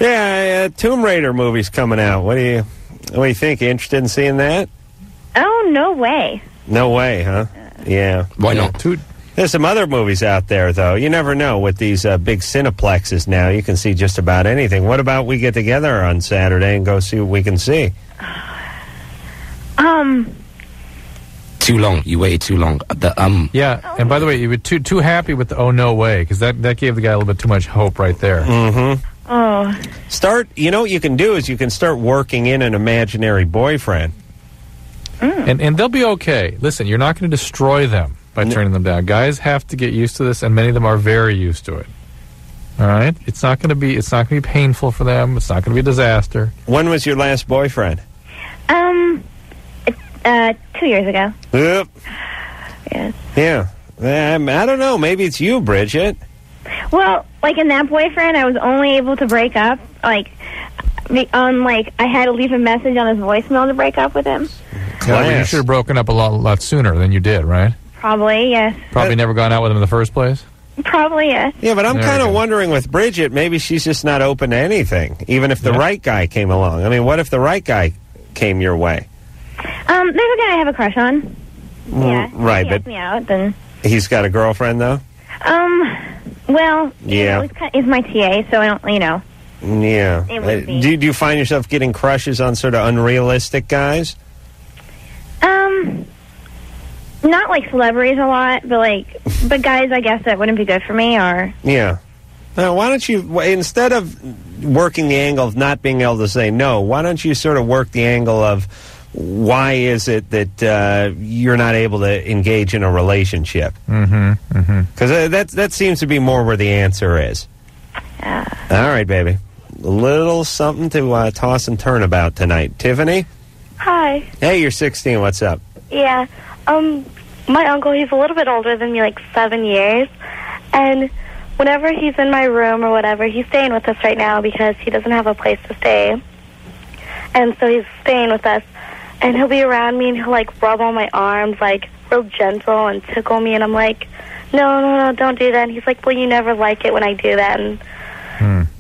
Yeah, Tomb Raider movie's coming out. What do you think? You interested in seeing that? Oh, no way. No way, huh? Yeah. Why not? There's some other movies out there, though. You never know with these big cineplexes now. You can see just about anything. What about we get together on Saturday and go see what we can see? Too long. You waited too long. Yeah, and by the way, you were too happy with the "oh no way" because that gave the guy a little bit too much hope right there. Mm-hmm. You know what you can do is you can start working in an imaginary boyfriend. And they'll be okay. Listen, you're not going to destroy them by turning them down. Guys have to get used to this, and many of them are very used to it. All right, it's not going to be painful for them. It's not going to be a disaster. When was your last boyfriend? 2 years ago. Yep. Yes. Yeah. I don't know. Maybe it's you, Bridget. Well, like in that boyfriend, I was only able to break up. I had to leave a message on his voicemail to break up with him. Yeah, you should have broken up a lot sooner than you did, right? Probably, yes. Probably never gone out with him in the first place? Probably, yes. Yeah, but I'm kind of wondering with Bridget, maybe she's just not open to anything, even if the right guy came along. I mean, what if the right guy came your way? There's a guy I have a crush on. Yeah. Right, but me out, then. He's got a girlfriend, though? Well, yeah. He's my TA, so I don't, Yeah. Do you find yourself getting crushes on sort of unrealistic guys? Not like celebrities a lot, but guys, I guess that wouldn't be good for me, or... Yeah. Now, why don't you, instead of working the angle of not being able to say no, why don't you sort of work the angle of why is it that you're not able to engage in a relationship? Because that seems to be more where the answer is. All right, baby. A little something to toss and turn about tonight. Tiffany? Hi. Hey, you're 16. What's up? Yeah. My uncle, he's a little bit older than me, like 7 years. And whenever he's in my room or whatever, he's staying with us right now because he doesn't have a place to stay. And so he's staying with us. And he'll be around me and he'll, rub on my arms, real gentle and tickle me. And I'm like, no, don't do that. And he's like, well, you never like it when I do that. And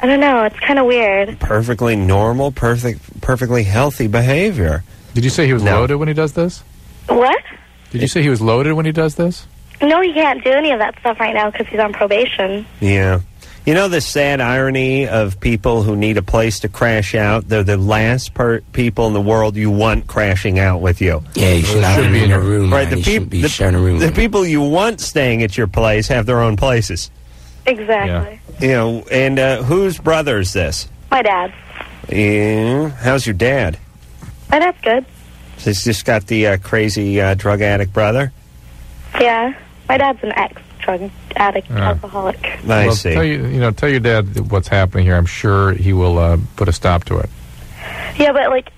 I don't know. It's kind of weird. Perfectly normal, perfectly healthy behavior. Did you say he was loaded when he does this? What? Did you say he was loaded when he does this? No, he can't do any of that stuff right now because he's on probation. Yeah. You know the sad irony of people who need a place to crash out? They're the last people in the world you want crashing out with you. Yeah, you should not be in your room. Right, the sharing a room. The people you want staying at your place have their own places. Exactly. Yeah. And whose brother is this? My dad. Yeah. How's your dad? My dad's good. He's just got the crazy drug addict brother? Yeah. My dad's an ex-drug addict, alcoholic. I see. Tell your dad what's happening here. I'm sure he will put a stop to it. Yeah, but,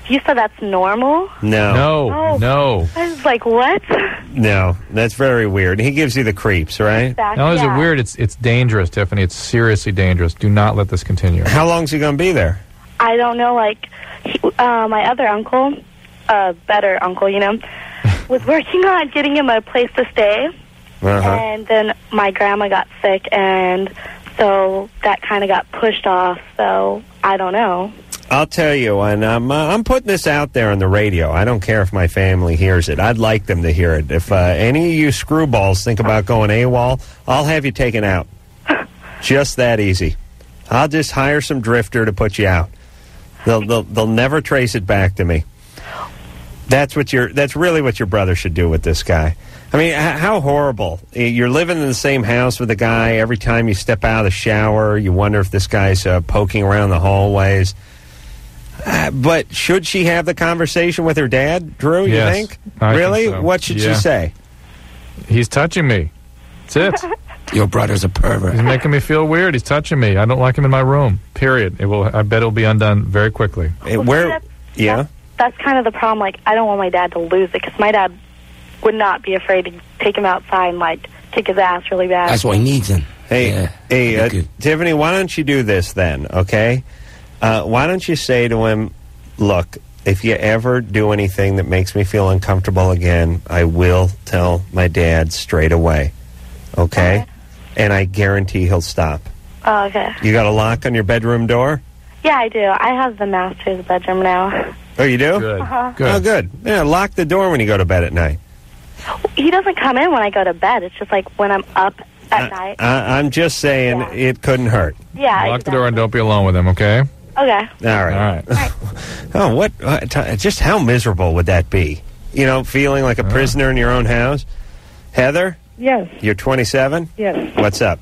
you said that's normal? No. No. I was like, what? No, that's very weird. He gives you the creeps, right? Exactly. Not only is it weird, it's dangerous, Tiffany. It's seriously dangerous. Do not let this continue. How long's he going to be there? I don't know. My other uncle, better uncle, was working on getting him a place to stay. And then my grandma got sick, and so that kind of got pushed off. So I don't know. I'll tell you, and I'm putting this out there on the radio. I don't care if my family hears it. I'd like them to hear it. If any of you screwballs think about going AWOL, I'll have you taken out. Just that easy. I'll just hire some drifter to put you out. They'll never trace it back to me. That's really what your brother should do with this guy. I mean, how horrible. You're living in the same house with a guy. Every time you step out of the shower, you wonder if this guy's poking around the hallways. But should she have the conversation with her dad, Drew, you think? Really? Think so. What should she say? He's touching me. That's it. Your brother's a pervert. He's making me feel weird. He's touching me. I don't like him in my room. Period. I bet it'll be undone very quickly. That's kind of the problem. Like, I don't want my dad to lose it, because my dad would not be afraid to take him outside and, like, kick his ass really bad. That's what he needs him. Hey, Tiffany, why don't you do this then, okay? Why don't you say to him, look, if you ever do anything that makes me feel uncomfortable again, I will tell my dad straight away, okay? And I guarantee he'll stop. Oh, okay. You got a lock on your bedroom door? Yeah, I do. I have the master's bedroom now. Oh, you do? Good. Good. Oh, good. Yeah, lock the door when you go to bed at night. He doesn't come in when I go to bed. It's just like when I'm up at night. I'm just saying it couldn't hurt. Yeah. Lock the door and don't be alone with him, okay? Okay. All right. Oh, what? Just how miserable would that be? You know, feeling like a prisoner in your own house? Heather? Yes. You're 27? Yes. What's up?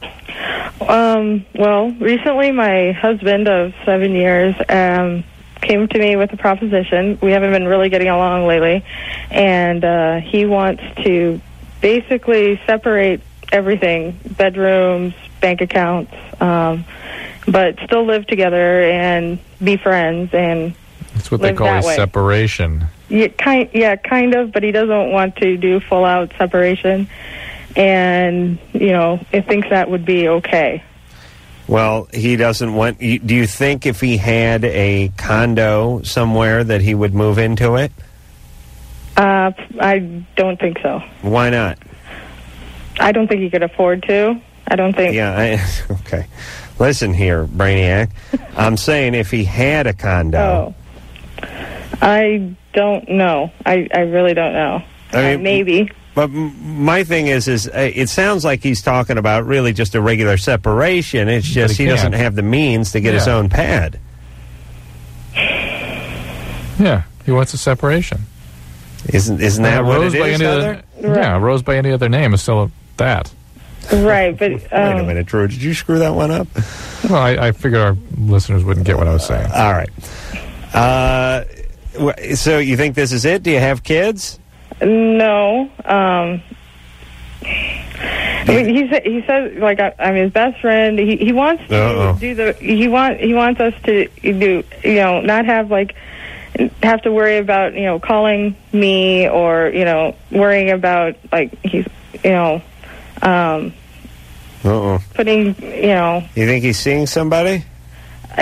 Well, recently my husband of 7 years came to me with a proposition. We haven't been really getting along lately, and he wants to basically separate everything, bedrooms, bank accounts, but still live together and be friends. And that's what they call a separation. Yeah, kind of, but he doesn't want to do full-out separation. And, you know, he thinks that would be okay. Well, he doesn't want... Do you think if he had a condo somewhere that he would move into it? I don't think so. Why not? I don't think he could afford to. I don't think... Yeah, okay. Listen here, Brainiac. I'm saying if he had a condo... Oh. I don't know. I really don't know. I mean, maybe. But my thing is it sounds like he's talking about really just a regular separation. It's just he doesn't have the means to get his own pad. Yeah, he wants a separation. Isn't that what it is, Heather? Yeah, Rose by any other name is still that. Right, but... Wait a minute, Drew. Did you screw that one up? Well, I figured our listeners wouldn't get what I was saying. All right. So you think this is it? Do you have kids? No. I mean, he says like I'm his best friend. He wants to do the he wants us to do not have to worry about calling me or worrying about like he's putting You think he's seeing somebody?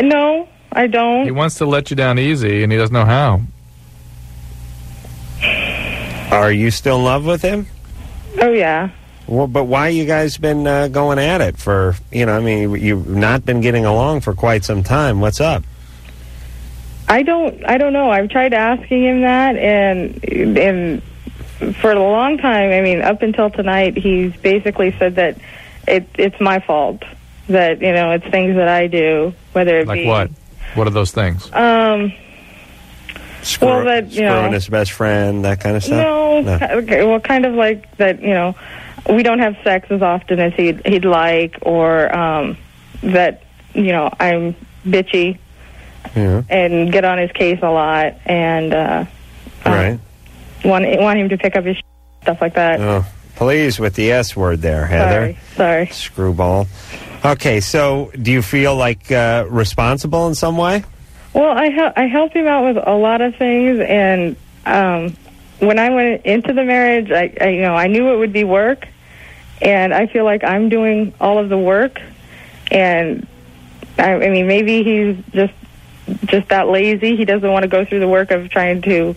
No, I don't. He wants to let you down easy, and he doesn't know how. Are you still in love with him? Oh, yeah. Well, but why you guys been going at it for, you've not been getting along for quite some time. What's up? I don't know. I've tried asking him that, and for a long time, I mean, up until tonight, he's basically said that it's my fault, that, it's things that I do, whether it like be... Like what? What are those things? Screwing his best friend, that kind of stuff? No. Okay, well, kind of like that, we don't have sex as often as he'd like, or that, I'm bitchy and get on his case a lot, and want him to pick up his stuff like that. Oh, please, with the S word there, Heather. Sorry. Screwball. Okay, so do you feel like responsible in some way? Well, I helped him out with a lot of things, and when I went into the marriage, I knew it would be work, and I feel like I'm doing all of the work, and I mean maybe he's just that lazy. He doesn't want to go through the work of trying to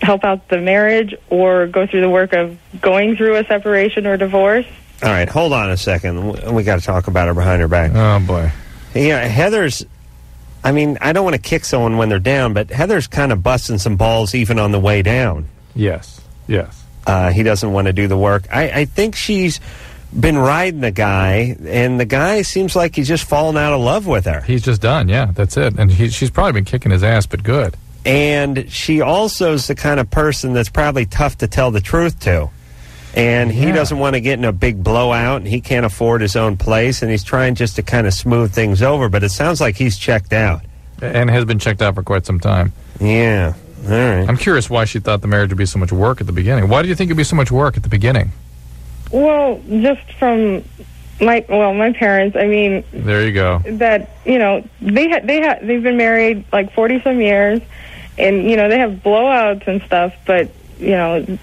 help out the marriage or go through the work of going through a separation or divorce. All right, hold on a second. We got to talk about her behind her back. Oh boy. Yeah, Heather's. I mean, I don't want to kick someone when they're down, but Heather's kind of busting some balls even on the way down. Yes. He doesn't want to do the work. I think she's been riding the guy, and the guy seems like he's just fallen out of love with her. He's just done, yeah, that's it. And she's probably been kicking his ass, but good. And she also is the kind of person that's probably tough to tell the truth to. And he doesn't want to get in a big blowout, and he can't afford his own place, and he's trying just to kind of smooth things over. But it sounds like he's checked out. And has been checked out for quite some time. Yeah. All right. I'm curious why she thought the marriage would be so much work at the beginning. Why do you think it'd be so much work at the beginning? Well, just from my parents. I mean, there you go. That they've been married like 40-some years, and they have blowouts and stuff, but they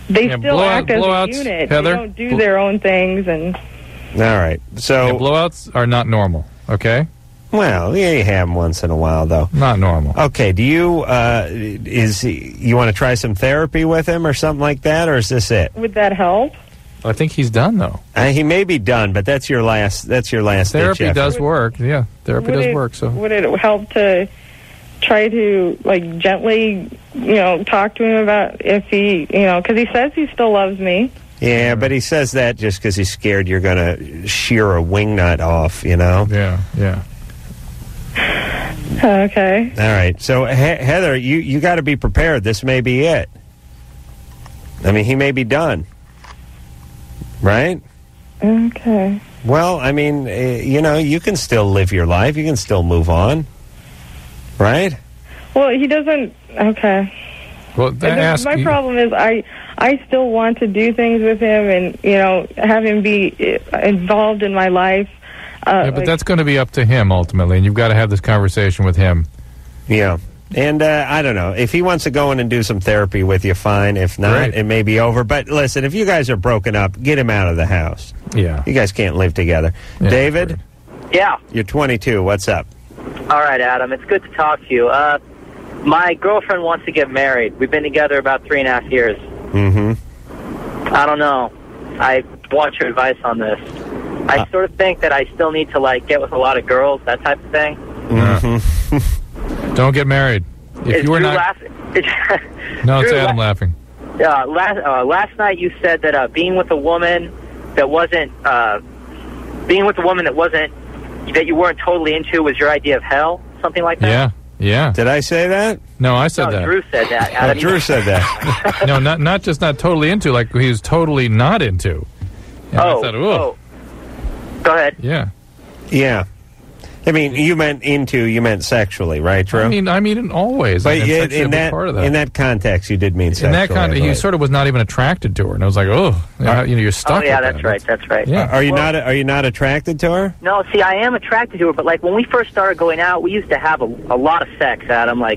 still act as a unit. Heather, they don't do their own things, and all right. So blowouts are not normal. Okay. Well, yeah, you have them once in a while, though. Not normal. Okay, do you, you want to try some therapy with him or something like that, or is this it? Would that help? I think he's done, though. He may be done, but that's your last Therapy does work, yeah. Therapy does work, so. Would it help to try to, like, gently, talk to him about if he, because he says he still loves me. Yeah, but he says that just because he's scared you're going to shear a wingnut off, Yeah. Okay. All right. So, Heather, you got to be prepared. This may be it. I mean, he may be done. Right? Okay. Well, I mean, you can still live your life. You can still move on. Right? Well, he doesn't... Okay. Well, my problem is I still want to do things with him and, have him be involved in my life. But that's going to be up to him ultimately, and you've got to have this conversation with him. Yeah. And I don't know. If he wants to go in and do some therapy with you, fine. If not, it may be over. But listen, if you guys are broken up, get him out of the house. Yeah. You guys can't live together. Yeah, David? Yeah. You're 22. What's up? All right, Adam. It's good to talk to you. My girlfriend wants to get married. We've been together about 3.5 years. Mm-hmm. I don't know. I want your advice on this. I sort of think that I still need to, get with a lot of girls, that type of thing. Mm-hmm. Don't get married. If you were not... laughing? No, it's Adam laughing. Last night you said that being with a woman that wasn't... that you weren't totally into was your idea of hell, something like that? Yeah. Did I say that? No, I said that. Drew said that. Adam, Drew said that. No, not just not totally into, like he was totally not into. And I thought, Go ahead. Yeah. I mean, you meant sexually, right, Drew? I mean, always. But in that context, you did mean sexually. In that context, he sort of was not even attracted to her, and I was like, you're stuck. Oh, yeah, with that's right. Yeah. Are you not attracted to her? No, see, I am attracted to her, but when we first started going out, we used to have a lot of sex, Adam. I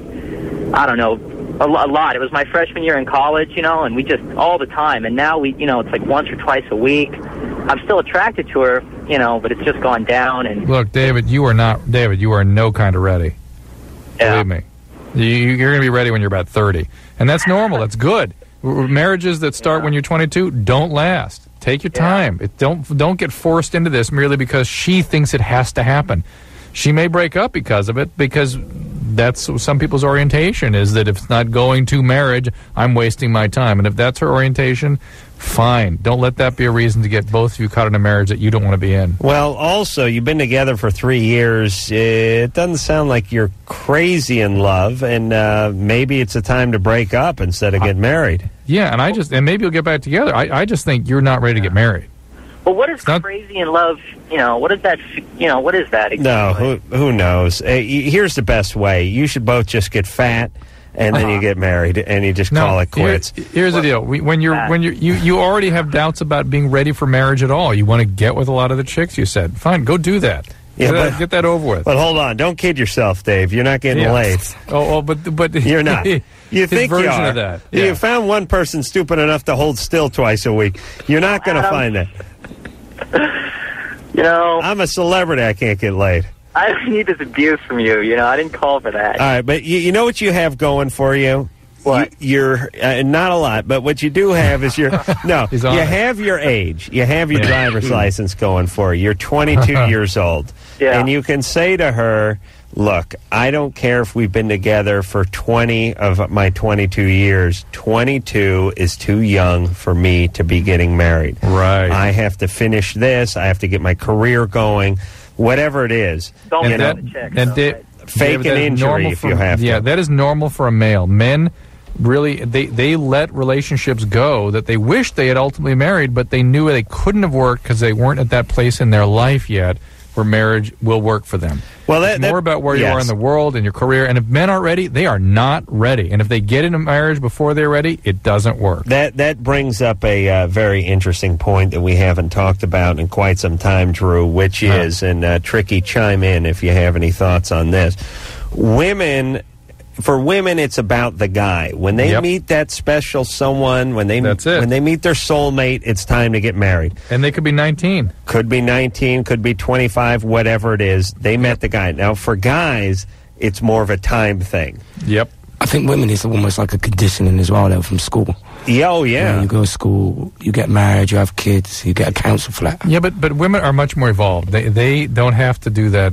don't know, a lot. It was my freshman year in college, and we just all the time. And now it's once or twice a week. I'm still attracted to her, but it's just gone down. And look, David, you are no kind of ready. Yeah. Believe me. You're going to be ready when you're about 30. And that's normal. That's good. Marriages that start when you're 22 don't last. Take your time. Don't get forced into this merely because she thinks it has to happen. She may break up because of it, because that's some people's orientation, is that if it's not going to marriage, I'm wasting my time. And if that's her orientation, fine. Don't let that be a reason to get both of you caught in a marriage that you don't want to be in. Well, also, you've been together for 3 years. It doesn't sound like you're crazy in love, and maybe it's a time to break up instead of get married. Yeah, and maybe you'll get back together. I just think you're not ready to get married. Well, what is crazy in love? What is that? What is that exactly? No, who knows? Here's the best way. You should both just get fat, and then you get married, and you just call it quits. Here's the deal: you already have doubts about being ready for marriage at all. You want to get with a lot of the chicks. You said, fine, go do that. Yeah, get that over with. But hold on, don't kid yourself, Dave. You're not getting laid. But you're not. You think you are. Of that. Yeah. You found one person stupid enough to hold still twice a week. You're not going to find that. I'm a celebrity. I can't get laid. I don't need this abuse from you. I didn't call for that. All right, but you know what you have going for you? What? You're not a lot, but what you do have is you have your age. You have your driver's license going for you. You're 22 years old. Yeah. And you can say to her, look, I don't care if we've been together for 20 of my 22 years. 22 is too young for me to be getting married. Right. I have to finish this. I have to get my career going. Whatever it is. Don't get the check. fake an injury if you have to. Yeah, that is normal for a male. Men really, they let relationships go that they wish they had ultimately married, but they knew they couldn't have worked because they weren't at that place in their life yet where marriage will work for them. Well, it's more about where you are in the world and your career. And if men aren't ready, they are not ready. And if they get into marriage before they're ready, it doesn't work. That brings up a very interesting point that we haven't talked about in quite some time, Drew, which is, and Tricky, chime in if you have any thoughts on this. For women, it's about the guy. When they meet that special someone, when they meet their soulmate, it's time to get married. And they could be 19. Could be 19, could be 25, whatever it is. They met the guy. Now, for guys, it's more of a time thing. Yep. I think women, it's almost like a conditioning as well, though, from school. Yeah, oh, yeah. You know, you go to school, you get married, you have kids, you get a council flat. Yeah, but women are much more evolved. They don't have to do that,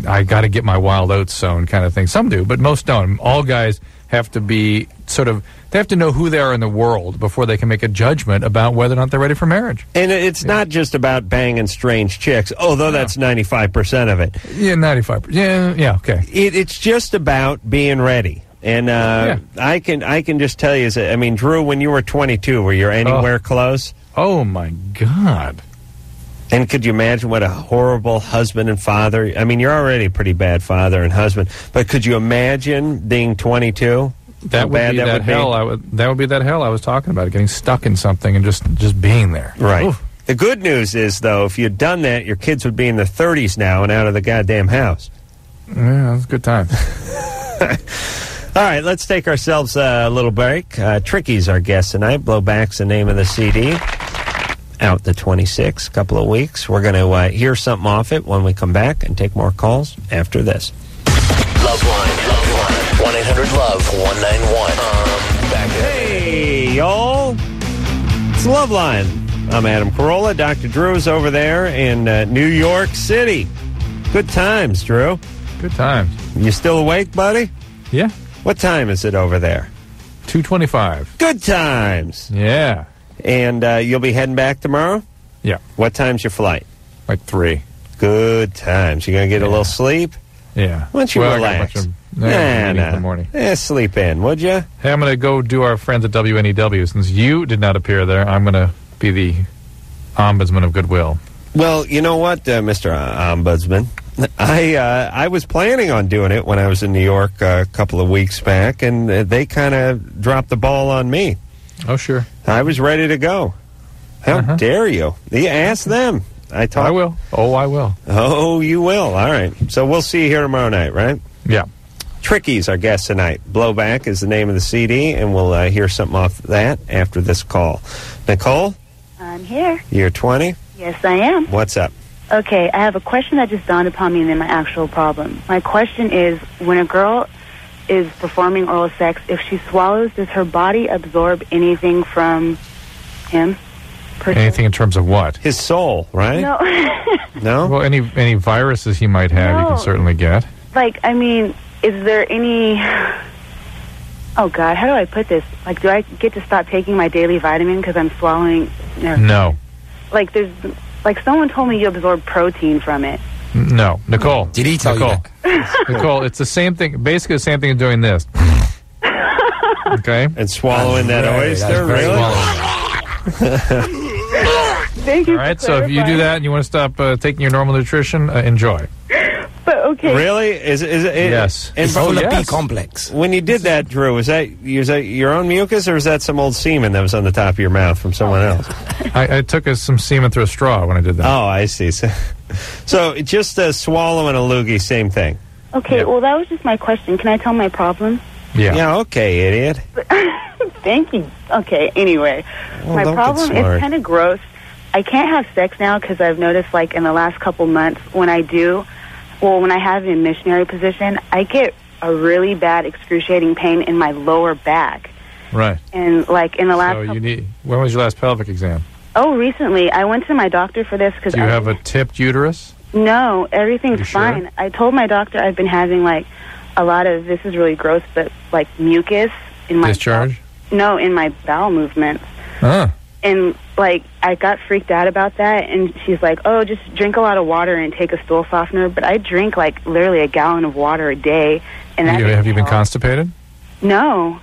I got to get my wild oats sown kind of thing. Some do, but most don't. All guys have to be they have to know who they are in the world before they can make a judgment about whether or not they're ready for marriage. And it's not just about banging strange chicks, although that's 95% of it. Yeah, 95%. Yeah, okay. It's just about being ready. And I can just tell you, I mean, Drew, when you were 22, were you anywhere close? Oh, my God. And could you imagine what a horrible husband and father? I mean, you're already a pretty bad father and husband, but could you imagine being 22? That would be that hell. That would be that hell I was talking about, getting stuck in something and just being there. Right. Oof. The good news is, though, if you'd done that, your kids would be in their 30s now and out of the goddamn house. Yeah, that's a good time. All right, let's take ourselves a little break. Tricky's our guest tonight. Blowback's the name of the CD. Out the 26th, couple of weeks. We're going to hear something off it when we come back and take more calls after this. Loveline. 1-800-LOVE-191. Hey, y'all. It's Loveline. I'm Adam Carolla. Dr. Drew's over there in New York City. Good times, Drew. Good times. You still awake, buddy? Yeah. What time is it over there? 2:25. Good times. Yeah. And you'll be heading back tomorrow? Yeah. What time's your flight? Like 3. Good times. You going to get a little sleep? Yeah. Why don't you relax? In the morning. Sleep in, would you? Hey, I'm going to go do our friends at WNEW. Since you did not appear there, I'm going to be the ombudsman of goodwill. Well, you know what, Mr. Ombudsman? I was planning on doing it when I was in New York a couple of weeks back, and they kind of dropped the ball on me. Oh, sure. I was ready to go. How dare you? You ask them. I will. Oh, I will. Oh, you will. All right. So we'll see you here tomorrow night, right? Yeah. Tricky's our guest tonight. Blowback is the name of the CD, and we'll hear something off that after this call. Nicole? I'm here. You're 20? Yes, I am. What's up? Okay, I have a question that just dawned upon me and then my actual problem. My question is, when a girl is performing oral sex, if she swallows, does her body absorb anything from him? Anything in terms of what? His soul, right? No. No? Well, any viruses he might have, you can certainly get. Like, I mean, is there any... Oh, God, how do I put this? Like, do I get to stop taking my daily vitamin because I'm swallowing... No. Like, there's... Like, someone told me you absorb protein from it. No. Nicole. Did he tell you that? Nicole, it's the same thing, basically the same thing as doing this. Okay? And swallowing that oyster, really? Thank you. All right, so if you do that and you want to stop taking your normal nutrition, enjoy. But, okay. Really? Is it yes. And it's all the B complex. When you did that, Drew, was that your own mucus, or was that some old semen that was on the top of your mouth from someone else? I took some semen through a straw when I did that. Oh, I see. So just swallowing a loogie, same thing. Okay, well, that was just my question. Can I tell my problem? Yeah. Yeah, okay, idiot. Thank you. Okay, anyway. Well, my problem smart. is kind of gross. I can't have sex now because I've noticed, like, in the last couple months, when I have a missionary position, I get a really bad excruciating pain in my lower back. Right. And, like, in the last when was your last pelvic exam? Oh, recently. I went to my doctor for this because Do you have a tipped uterus? No, everything's fine. Sure? I told my doctor I've been having, like, a lot of, this is really gross, but, like, mucus in my... Discharge? No, in my bowel movements. Huh. And like, I got freaked out about that, and she's like, oh, just drink a lot of water and take a stool softener. But I drink, like, literally a gallon of water a day. And that have you been constipated? No.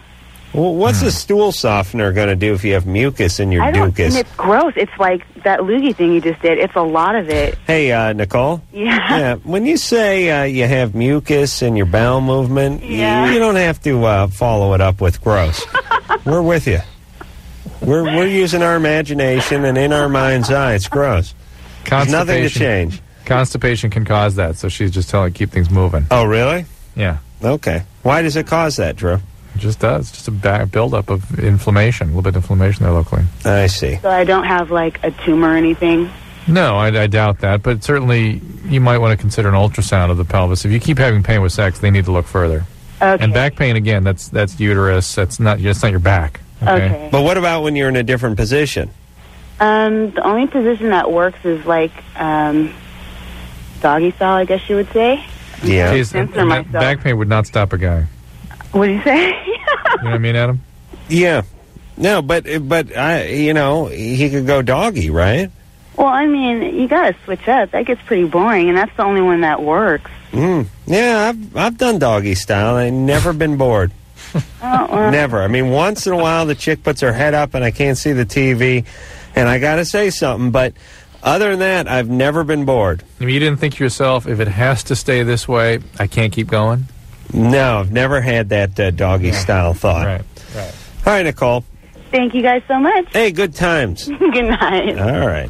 Well, what's a stool softener going to do if you have mucus in your And ducus? it's gross. It's like that loogie thing you just did. It's a lot of it. Hey, Nicole? Yeah. When you say you have mucus in your bowel movement, you don't have to follow it up with gross. We're with you. We're using our imagination, and in our mind's eye, it's gross. There's nothing to change. Constipation can cause that, so she's just telling keep things moving. Oh, really? Yeah. Okay. Why does it cause that, Drew? It just does. Just a buildup of inflammation, a little bit of inflammation there locally. I see. So I don't have, like, a tumor or anything? No, I doubt that. But certainly, you might want to consider an ultrasound of the pelvis. If you keep having pain with sex, they need to look further. Okay. And back pain, again, that's uterus. That's not your back. Okay. But what about when you're in a different position? The only position that works is, like, doggy style, I guess you would say. Yeah. Censor myself. Back pain would not stop a guy. What do you say? You know what I mean, Adam? Yeah. No, but he could go doggy, right? Well, I mean, you gotta switch up. That gets pretty boring, and that's the only one that works. Yeah, I've done doggy style. I've never been bored. Never. I mean, once in a while the chick puts her head up and I can't see the TV, and I got to say something. But other than that, I've never been bored. I mean, you didn't think to yourself, if it has to stay this way, I can't keep going? No, I've never had that doggy style thought. Right. All right, Nicole. Thank you guys so much. Hey, good times. Good night. All right.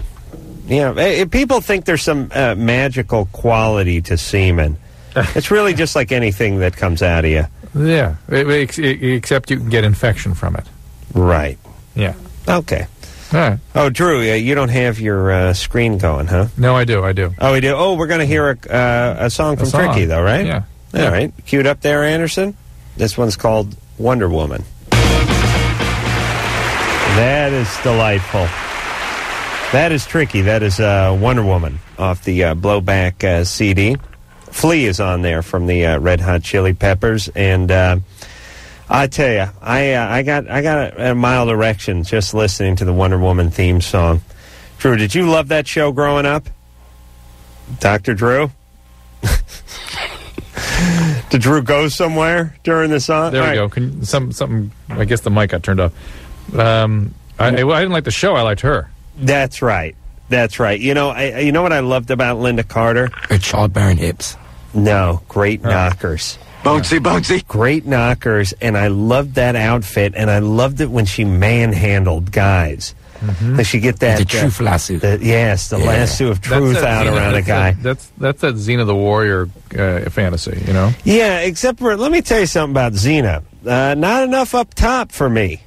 Yeah, people think there's some magical quality to semen. It's really just like anything that comes out of you. Yeah, except you can get infection from it. Right. Yeah. Okay. All right. Oh, Drew, you don't have your screen going, huh? No, I do. Oh, we do? Oh, we're going to hear a song from Tricky, though, right? Yeah. All right. Queued up there, Anderson. This one's called Wonder Woman. That is delightful. That is Tricky. That is Wonder Woman off the Blowback CD. Flea is on there from the Red Hot Chili Peppers, and I tell you, I got a mild erection just listening to the Wonder Woman theme song. Drew, did you love that show growing up? Dr. Drew? Did Drew go somewhere during the song? There we go. Something. I guess the mic got turned off. I didn't like the show. I liked her. That's right. You know, you know what I loved about Linda Carter? Her childbearing hips. No, great knockers. Bouncy. Great knockers, and I loved that outfit, and I loved it when she manhandled guys. Mm-hmm. That she get that the truth lasso. The lasso of truth out around a guy. That's that Xena the Warrior fantasy, you know. Yeah, except for let me tell you something about Xena. Not enough up top for me.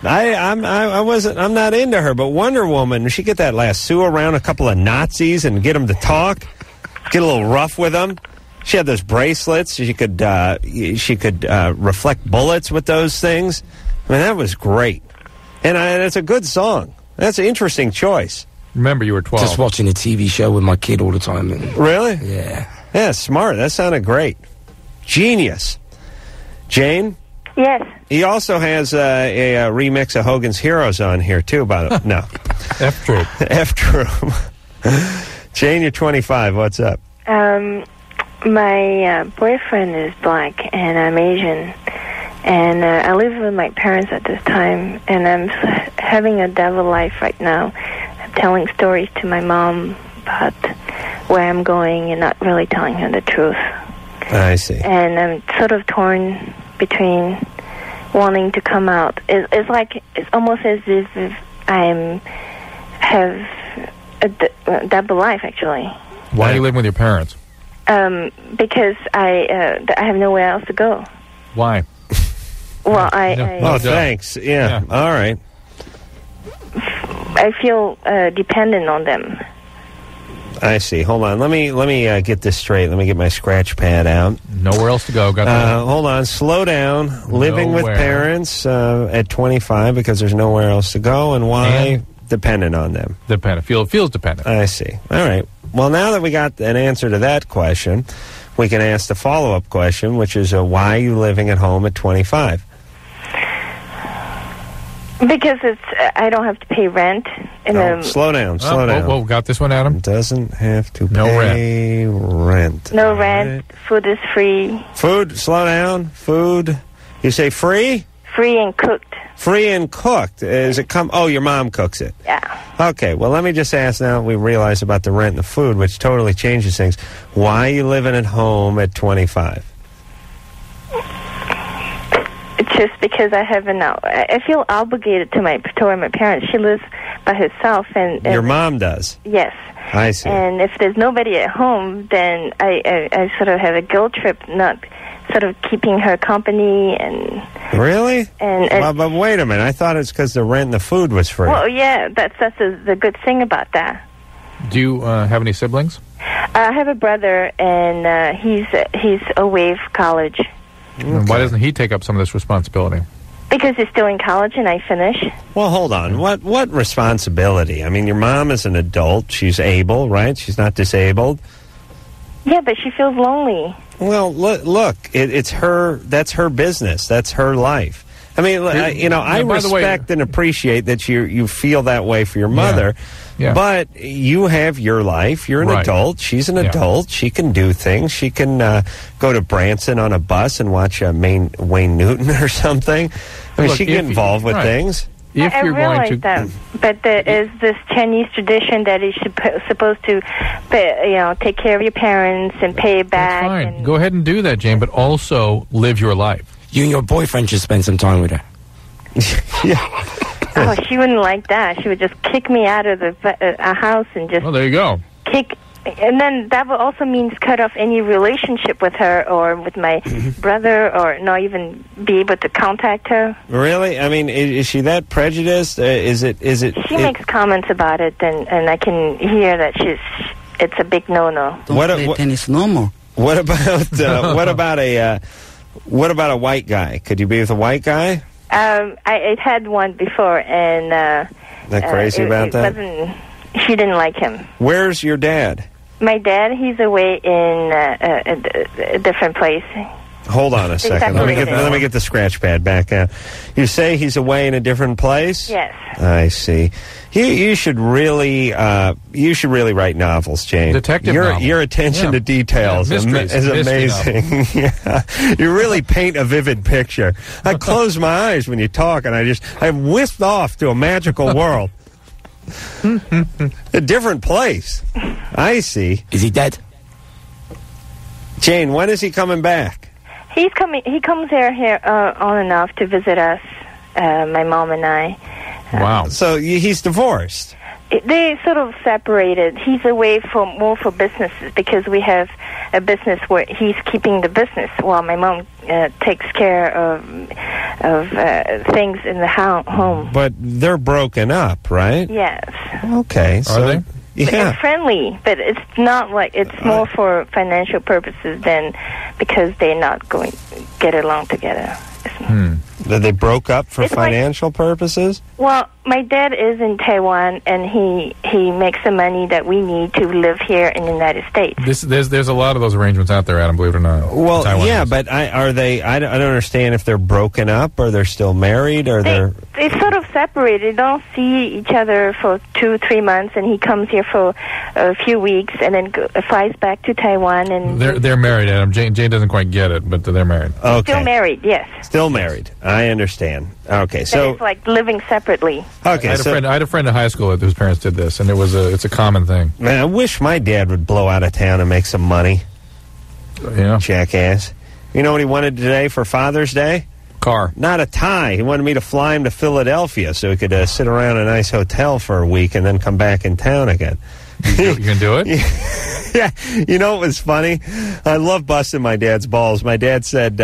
I'm not into her, but Wonder Woman, she get that lasso around a couple of Nazis and get them to talk, get a little rough with them. She had those bracelets. She could reflect bullets with those things. I mean, that was great. And it's a good song. That's an interesting choice. Remember, you were 12. Just watching a TV show with my kid all the time. Really? Yeah. Yeah, smart. That sounded great. Genius. Jane? Yes. He also has a remix of Hogan's Heroes on here, too, by the way. No. F Troop. F Troop. Jane, you're 25. What's up? My boyfriend is black, and I'm Asian. And I live with my parents at this time, and I'm having a devil life right now. I'm telling stories to my mom about where I'm going and not really telling her the truth. I see. And I'm sort of torn between wanting to come out. It's almost as if I have a double life, actually. Why do you live with your parents? Because I have nowhere else to go. Why? Well, thanks. Yeah. All right. I feel dependent on them. I see. Hold on. Let me get this straight. Let me get my scratch pad out. Nowhere else to go. Hold on. Slow down. Living with parents at 25 because there's nowhere else to go, and why? And dependent on them. Dependent. Feels dependent. I see. All right. Well, now that we got an answer to that question, we can ask the follow-up question, which is why are you living at home at 25? Because I don't have to pay rent. Slow down. Whoa, got this one, Adam? Doesn't have to pay rent. No rent. Food is free. Food, slow down. Food, you say free? Free and cooked. Free and cooked. Is it Oh, your mom cooks it. Yeah. Okay, well, let me just ask now, we realize about the rent and the food, which totally changes things. Why are you living at home at 25? Just because I feel obligated to my parents. She lives by herself, and your mom does. Yes. I see. And if there's nobody at home, then I sort of have a guilt trip, not sort of keeping her company and. Really? And but wait a minute. I thought it's because the rent and the food was free. Well, yeah, that's the good thing about that. Do you have any siblings? I have a brother, and he's away for college. Okay. Why doesn't he take up some of this responsibility? Because he's still in college and I finish. Well, hold on. What responsibility? I mean, your mom is an adult. She's able, right? She's not disabled. Yeah, but she feels lonely. Well, look, it's her. That's her business. That's her life. I mean, I respect and appreciate that you feel that way for your mother. Yeah. But you have your life. You're an adult. She's an adult. She can do things. She can go to Branson on a bus and watch Wayne Newton or something. I mean, she can get involved with things. If I realize that, but there is this Chinese tradition that is supposed to, take care of your parents and pay it back. That's fine. Go ahead and do that, Jane, but also live your life. You and your boyfriend should spend some time with her. Yeah. Oh, she wouldn't like that. She would just kick me out of the house and just. Well, there you go. And then that would also mean cut off any relationship with her or with my brother, or not even be able to contact her. Really? I mean, is she that prejudiced? Is it? She makes comments about it, and I can hear that it's a big no-no. It's normal. What about a white guy? Could you be with a white guy? I had one before, and not crazy about that. She didn't like him. Where's your dad? My dad, he's away in a different place. Hold on a second. Let me get the scratch pad back out. You say he's away in a different place? Yes. I see. You should really write novels, Jane. Detective novels. Your attention to details is amazing. Yeah. You really paint a vivid picture. I close my eyes when you talk, and I'm whisked off to a magical world. A different place. I see. Is he dead? Jane, when is he coming back? He's coming. He comes here on and off to visit us, my mom and I. Wow. So he's divorced. They sort of separated. He's away more for businesses, because we have a business where he's keeping the business while my mom takes care of things in the home. But they're broken up, right? Yes. Okay. Are they? Yeah. They're friendly, but it's not like it's more for financial purposes than because they're not going to get along together. They broke up for financial purposes? Well, my dad is in Taiwan, and he makes the money that we need to live here in the United States. There's a lot of those arrangements out there, Adam, believe it or not. Well, yeah, but are they? I don't understand if they're broken up, or they're still married, or they're sort of separated. They don't see each other for 2-3 months, and he comes here for a few weeks, and then flies back to Taiwan. And they're married, Adam. Jane doesn't quite get it, but they're married. Okay. Still married, yes. Still married. I understand. Okay, so it's like living separately. Okay, I had a friend in high school whose parents did this, and it's a common thing. Man, I wish my dad would blow out of town and make some money. Yeah, jackass. You know what he wanted today for Father's Day? Car. Not a tie. He wanted me to fly him to Philadelphia so he could sit around in a nice hotel for a week and then come back in town again. You can do it? Yeah. You know what was funny? I love busting my dad's balls. My dad said,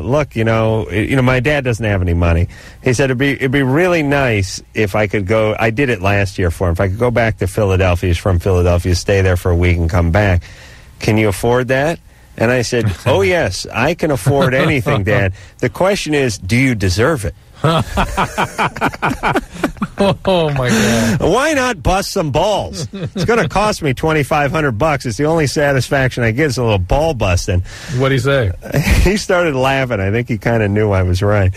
look, my dad doesn't have any money. He said it'd be really nice if I could go. I did it last year for him. If I could go back to Philadelphia, he's from Philadelphia, stay there for a week and come back. Can you afford that? And I said, oh, yes, I can afford anything, Dad. The question is, do you deserve it? Oh, my God. Why not bust some balls? It's going to cost me $2,500. It's the only satisfaction I get is a little ball busting. What'd he say? He started laughing. I think he kind of knew I was right.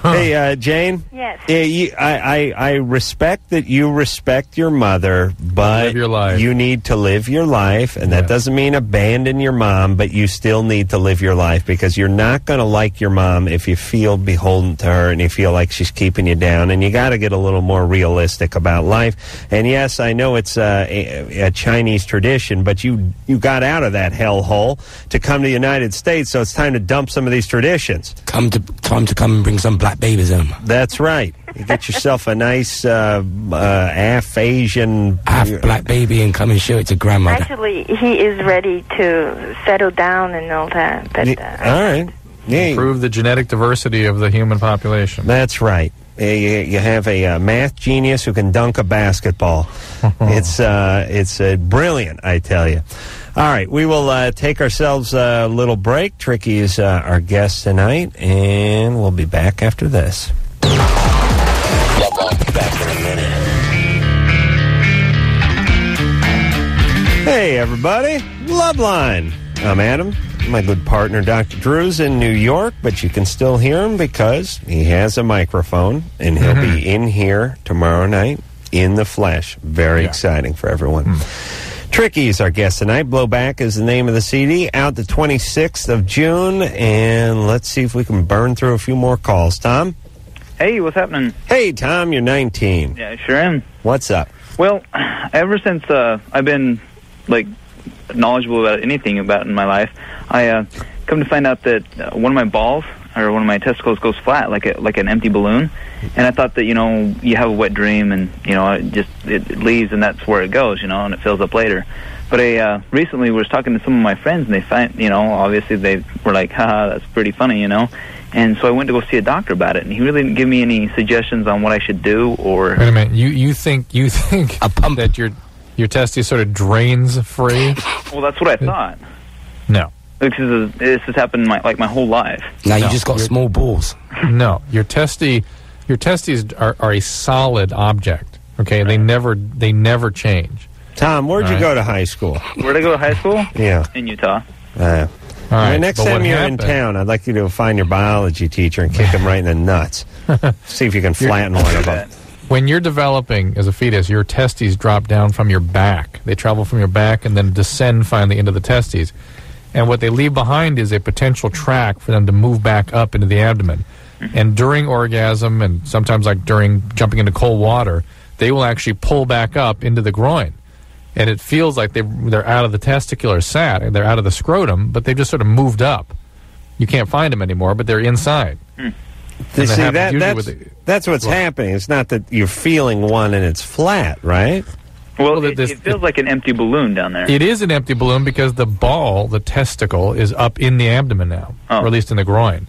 Hey, Jane? Yes. I respect that you respect your mother, but live your life. You need to live your life, and that doesn't mean abandon your mom, but you still need to live your life because you're not going to like your mom if you feel beholden to her and you feel like she's keeping you down, and you got to get a little more realistic about life. And yes, I know it's a Chinese tradition, but you got out of that hellhole to come to the United States, so it's time to dump some of these traditions. Time to come and bring some black babies home. That's right. You get yourself a nice half Asian, half black baby, and come and show it to grandmother. Actually, he is ready to settle down and all that. But, all right. Yeah. Improve the genetic diversity of the human population. That's right. You have a math genius who can dunk a basketball. It's brilliant, I tell you. All right, we will take ourselves a little break. Tricky is our guest tonight, and we'll be back after this. Loveline, back in a minute. Hey, everybody. Loveline. I'm Adam. My good partner, Dr. Drew's in New York, but you can still hear him because he has a microphone, and he'll be in here tomorrow night in the flesh. Very exciting for everyone. Tricky's our guest tonight. Blowback is the name of the CD, out the 26th of June, and let's see if we can burn through a few more calls. Tom? Hey, what's happening? Hey, Tom, you're 19. Yeah, I sure am. What's up? Well, ever since I've been, knowledgeable about anything about in my life, I come to find out that one of my balls, or one of my testicles, goes flat, like an empty balloon. And I thought that, you have a wet dream, and, it leaves, and that's where it goes, and it fills up later. But I recently was talking to some of my friends, and they find, obviously they were like, haha, that's pretty funny, And so I went to go see a doctor about it, and he really didn't give me any suggestions on what I should do, or... Wait a minute, you think a pump that your testes sort of drains free? Well, that's what I thought. No. Because this has happened my whole life. Now you just got small balls. No, your testes are a solid object. Okay, right. They never change. Tom, where'd you go to high school? Where'd I go to high school? Yeah, in Utah. All right, next time you're in town, I'd like you to find your biology teacher and kick him right in the nuts. See if you can flatten one of them. When you're developing as a fetus, your testes drop down from your back. They travel from your back and then descend finally into the testes. And what they leave behind is a potential track for them to move back up into the abdomen. And during orgasm, and sometimes during jumping into cold water, they will actually pull back up into the groin. And it feels like they're out of the testicular sac, and they're out of the scrotum, but they've just sort of moved up. You can't find them anymore, but they're inside. See, that's what's happening. It's not that you're feeling one and it's flat, right? Well, it feels like an empty balloon down there. It is an empty balloon because the ball, the testicle, is up in the abdomen now, or at least in the groin.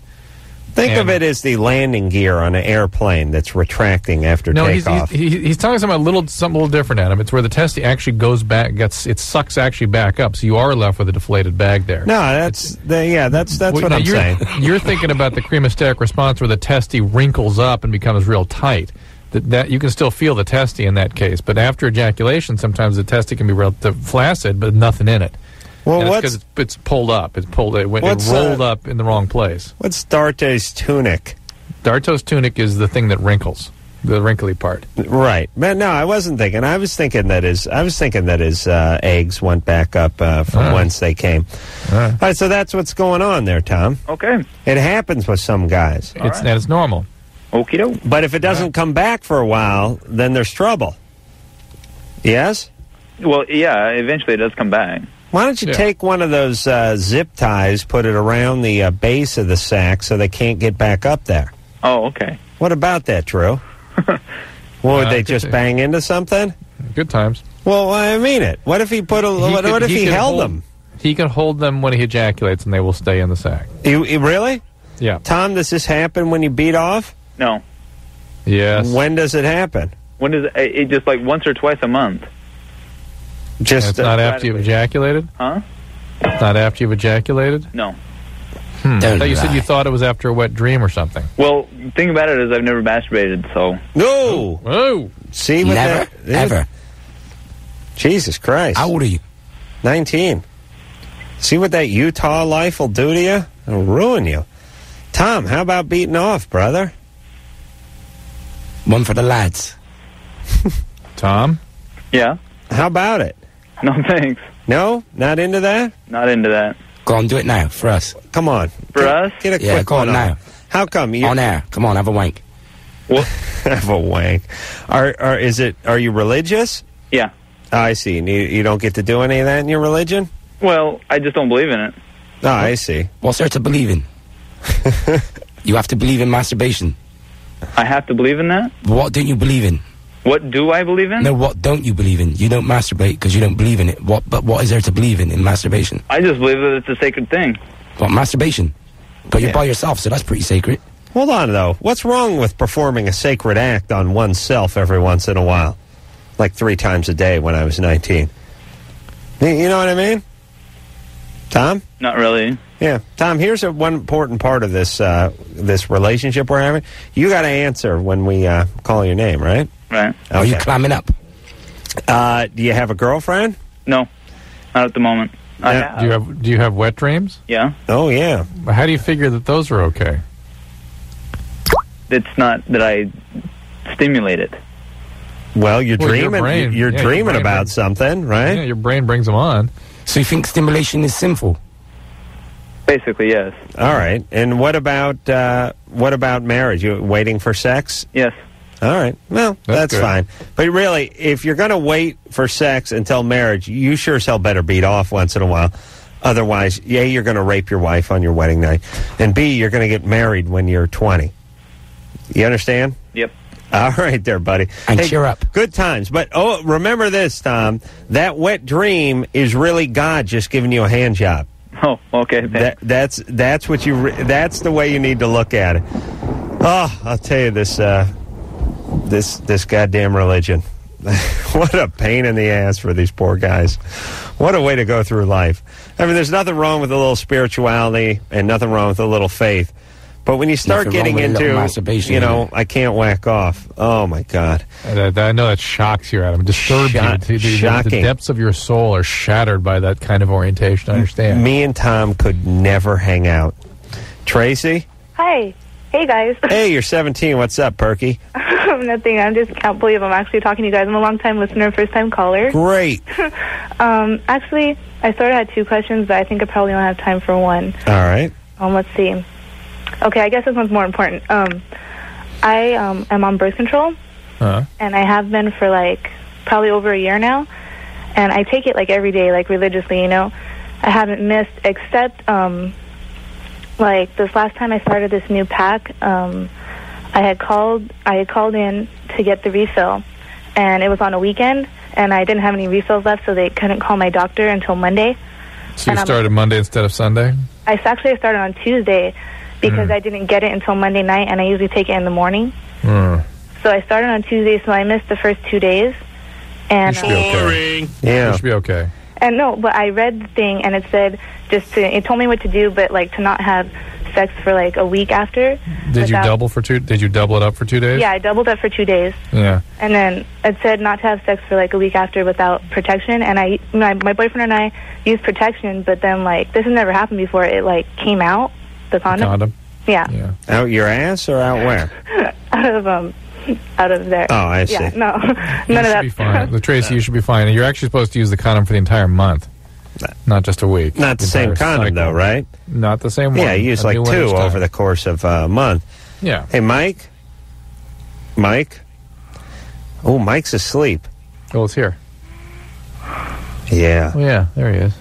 Think of it as the landing gear on an airplane that's retracting after takeoff. He's talking something a little different, Adam. It's where the testy actually goes back, it sucks actually back up, so you are left with a deflated bag there. No, that's what I'm saying. You're thinking about the cremasteric response where the testy wrinkles up and becomes real tight. That you can still feel the testy in that case, but after ejaculation, sometimes the testy can be real flaccid, but nothing in it. Well, because it's pulled up. It rolled up in the wrong place. What's Darte's tunic? Darte's tunic is the thing that wrinkles, the wrinkly part. Right. But no, I wasn't thinking. I was thinking that his eggs went back up from whence they came. All right, so that's what's going on there, Tom. Okay. It happens with some guys. And it's normal. Okie doke. But if it doesn't come back for a while, then there's trouble. Yes? Well, yeah, eventually it does come back. Why don't you take one of those zip ties, put it around the base of the sack so they can't get back up there? Oh, okay. What about that, Drew? Would they just bang into something? Good times. Well, I mean it. What if he he held them? He can hold them when he ejaculates, and they will stay in the sack. Really? Yeah. Tom, does this happen when you beat off? No. Yes. When does it happen? When does it just once or twice a month? It's not after you've ejaculated? Huh? It's not after you've ejaculated? No. I thought you said you thought it was after a wet dream or something. Well, the thing about it is I've never masturbated, so... No! Oh! See what Never, ever. Jesus Christ. How old are you? 19. See what that Utah life will do to you? It'll ruin you. Tom, how about beating off, brother? One for the lads. Tom? Yeah? How about it? No, thanks. No? Not into that? Not into that. Go on, do it now, for us. Come on. For us? Get a Yeah, quick go on one now. How come you... On air. Come on, have a wank. What? Have a wank. Are you religious? Yeah. Oh, I see. You don't get to do any of that in your religion? Well, I just don't believe in it. Oh, I see. What's there to believe in? You have to believe in masturbation. I have to believe in that? What don't you believe in? What do I believe in? No, what don't you believe in? You don't masturbate because you don't believe in it. But what is there to believe in masturbation? I just believe that it's a sacred thing. What, masturbation? But you're by yourself, so that's pretty sacred. Hold on, though. What's wrong with performing a sacred act on oneself every once in a while? Like 3 times a day when I was 19. You know what I mean? Tom? Not really. Yeah. Tom, here's one important part of this this relationship we're having. You got to answer when we call your name, right? Right. Okay. Are you climbing up? Do you have a girlfriend? No. Not at the moment. Do you have wet dreams? Yeah. Oh, yeah. How do you figure that those are okay? It's not that I stimulate it. Well, you're Your dreaming. brain- You're your dreaming brain about brings- something, right? Yeah, your brain brings them on. So you think stimulation is sinful? Basically, yes. All right. And what about marriage? You waiting for sex? Yes. All right. Well, that's good. fine. But really, if you're going to wait for sex until marriage, you sure as hell better beat off once in a while. Otherwise, A, you're going to rape your wife on your wedding night, and B, you're going to get married when you're 20. You understand? Yep. All right there, buddy. And cheer up. Good times. But, remember this, Tom. That wet dream is really God just giving you a hand job. Oh, okay. That's what that's the way you need to look at it. Oh, I'll tell you this goddamn religion. What a pain in the ass for these poor guys. What a way to go through life. I mean, there's nothing wrong with a little spirituality and nothing wrong with a little faith. But when you start Nothing wrong getting with a little into, masturbation, I can't whack off. Oh, my God. I know that shocks you, Adam. Disturbs you. Shocking. The depths of your soul are shattered by that kind of orientation. I understand. Me and Tom could never hang out. Tracy? Hi. Hey, guys. Hey, you're 17. What's up, Perky? Nothing. I just can't believe I'm actually talking to you guys. I'm a long-time listener, first-time caller. Great. Actually, I sort of had 2 questions, but I think I probably don't have time for one. All right. Let's see. Okay, I guess this one's more important. I am on birth control, and I have been for, probably over a year now. And I take it, every day, religiously, I haven't missed, except, this last time I started this new pack, I had called in to get the refill, and it was on a weekend, and I didn't have any refills left, so they couldn't call my doctor until Monday. So you started Monday instead of Sunday? I started on Tuesday because I didn't get it until Monday night, and I usually take it in the morning. So I started on Tuesday, so I missed the first 2 days. And You should be okay. Yeah. You should be okay. And no, but I read the thing, and it said it told me what to do, but to not have sex for a week after. Did you double it up for 2 days? Yeah, I doubled up for 2 days. Yeah. And then it said not to have sex for a week after without protection. And my boyfriend and I used protection, but then this has never happened before. It came out, the condom. Yeah. Out your ass or out where? out of there. Oh, I see. Yeah, no, none of that. Be fine. Tracy, you should be fine. And you're actually supposed to use the condom for the entire month, not just a week. Not the same condom, though, right? Not the same one. Yeah, you use 2 over the course of a month. Yeah. Hey, Mike? Mike? Oh, Mike's asleep. Oh, it's here. Yeah. Oh, yeah, there he is.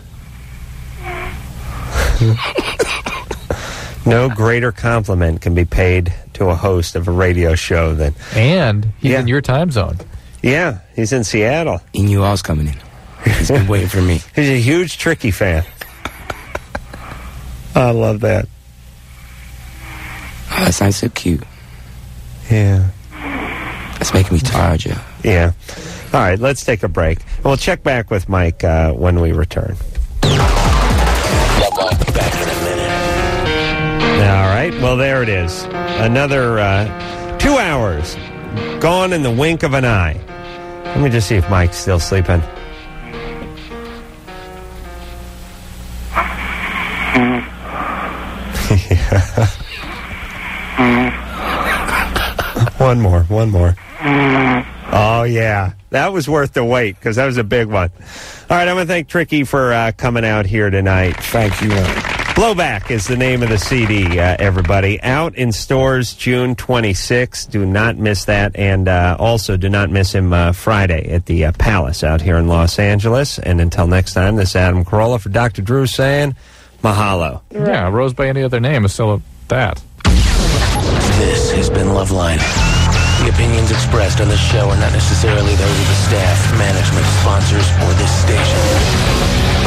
No greater compliment can be paid to a host of a radio show than... And he's in your time zone. Yeah, he's in Seattle. He knew I was coming in. He's been waiting for me. He's a huge Tricky fan. I love that. Oh, that sounds so cute. Yeah. That's making me tired, Joe. Yeah. All right, let's take a break. We'll check back with Mike when we return. Loveline, back in a minute. All right. Well, there it is. Another 2 hours gone in the wink of an eye. Let me just see if Mike's still sleeping. One more. Oh, yeah. That was worth the wait, because that was a big one. All right, I'm going to thank Tricky for coming out here tonight. Thank you. Blowback is the name of the CD, everybody. Out in stores June 26th. Do not miss that. And also do not miss him Friday at the Palace out here in Los Angeles. And until next time, this is Adam Carolla for Dr. Drew saying mahalo. Yeah, Rose by any other name is still that. This has been Loveline. The opinions expressed on this show are not necessarily those of the staff, management, sponsors, or this station.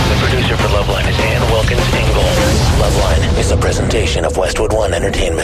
The producer for Loveline is Ann Wilkins Ingle. Loveline is a presentation of Westwood One Entertainment.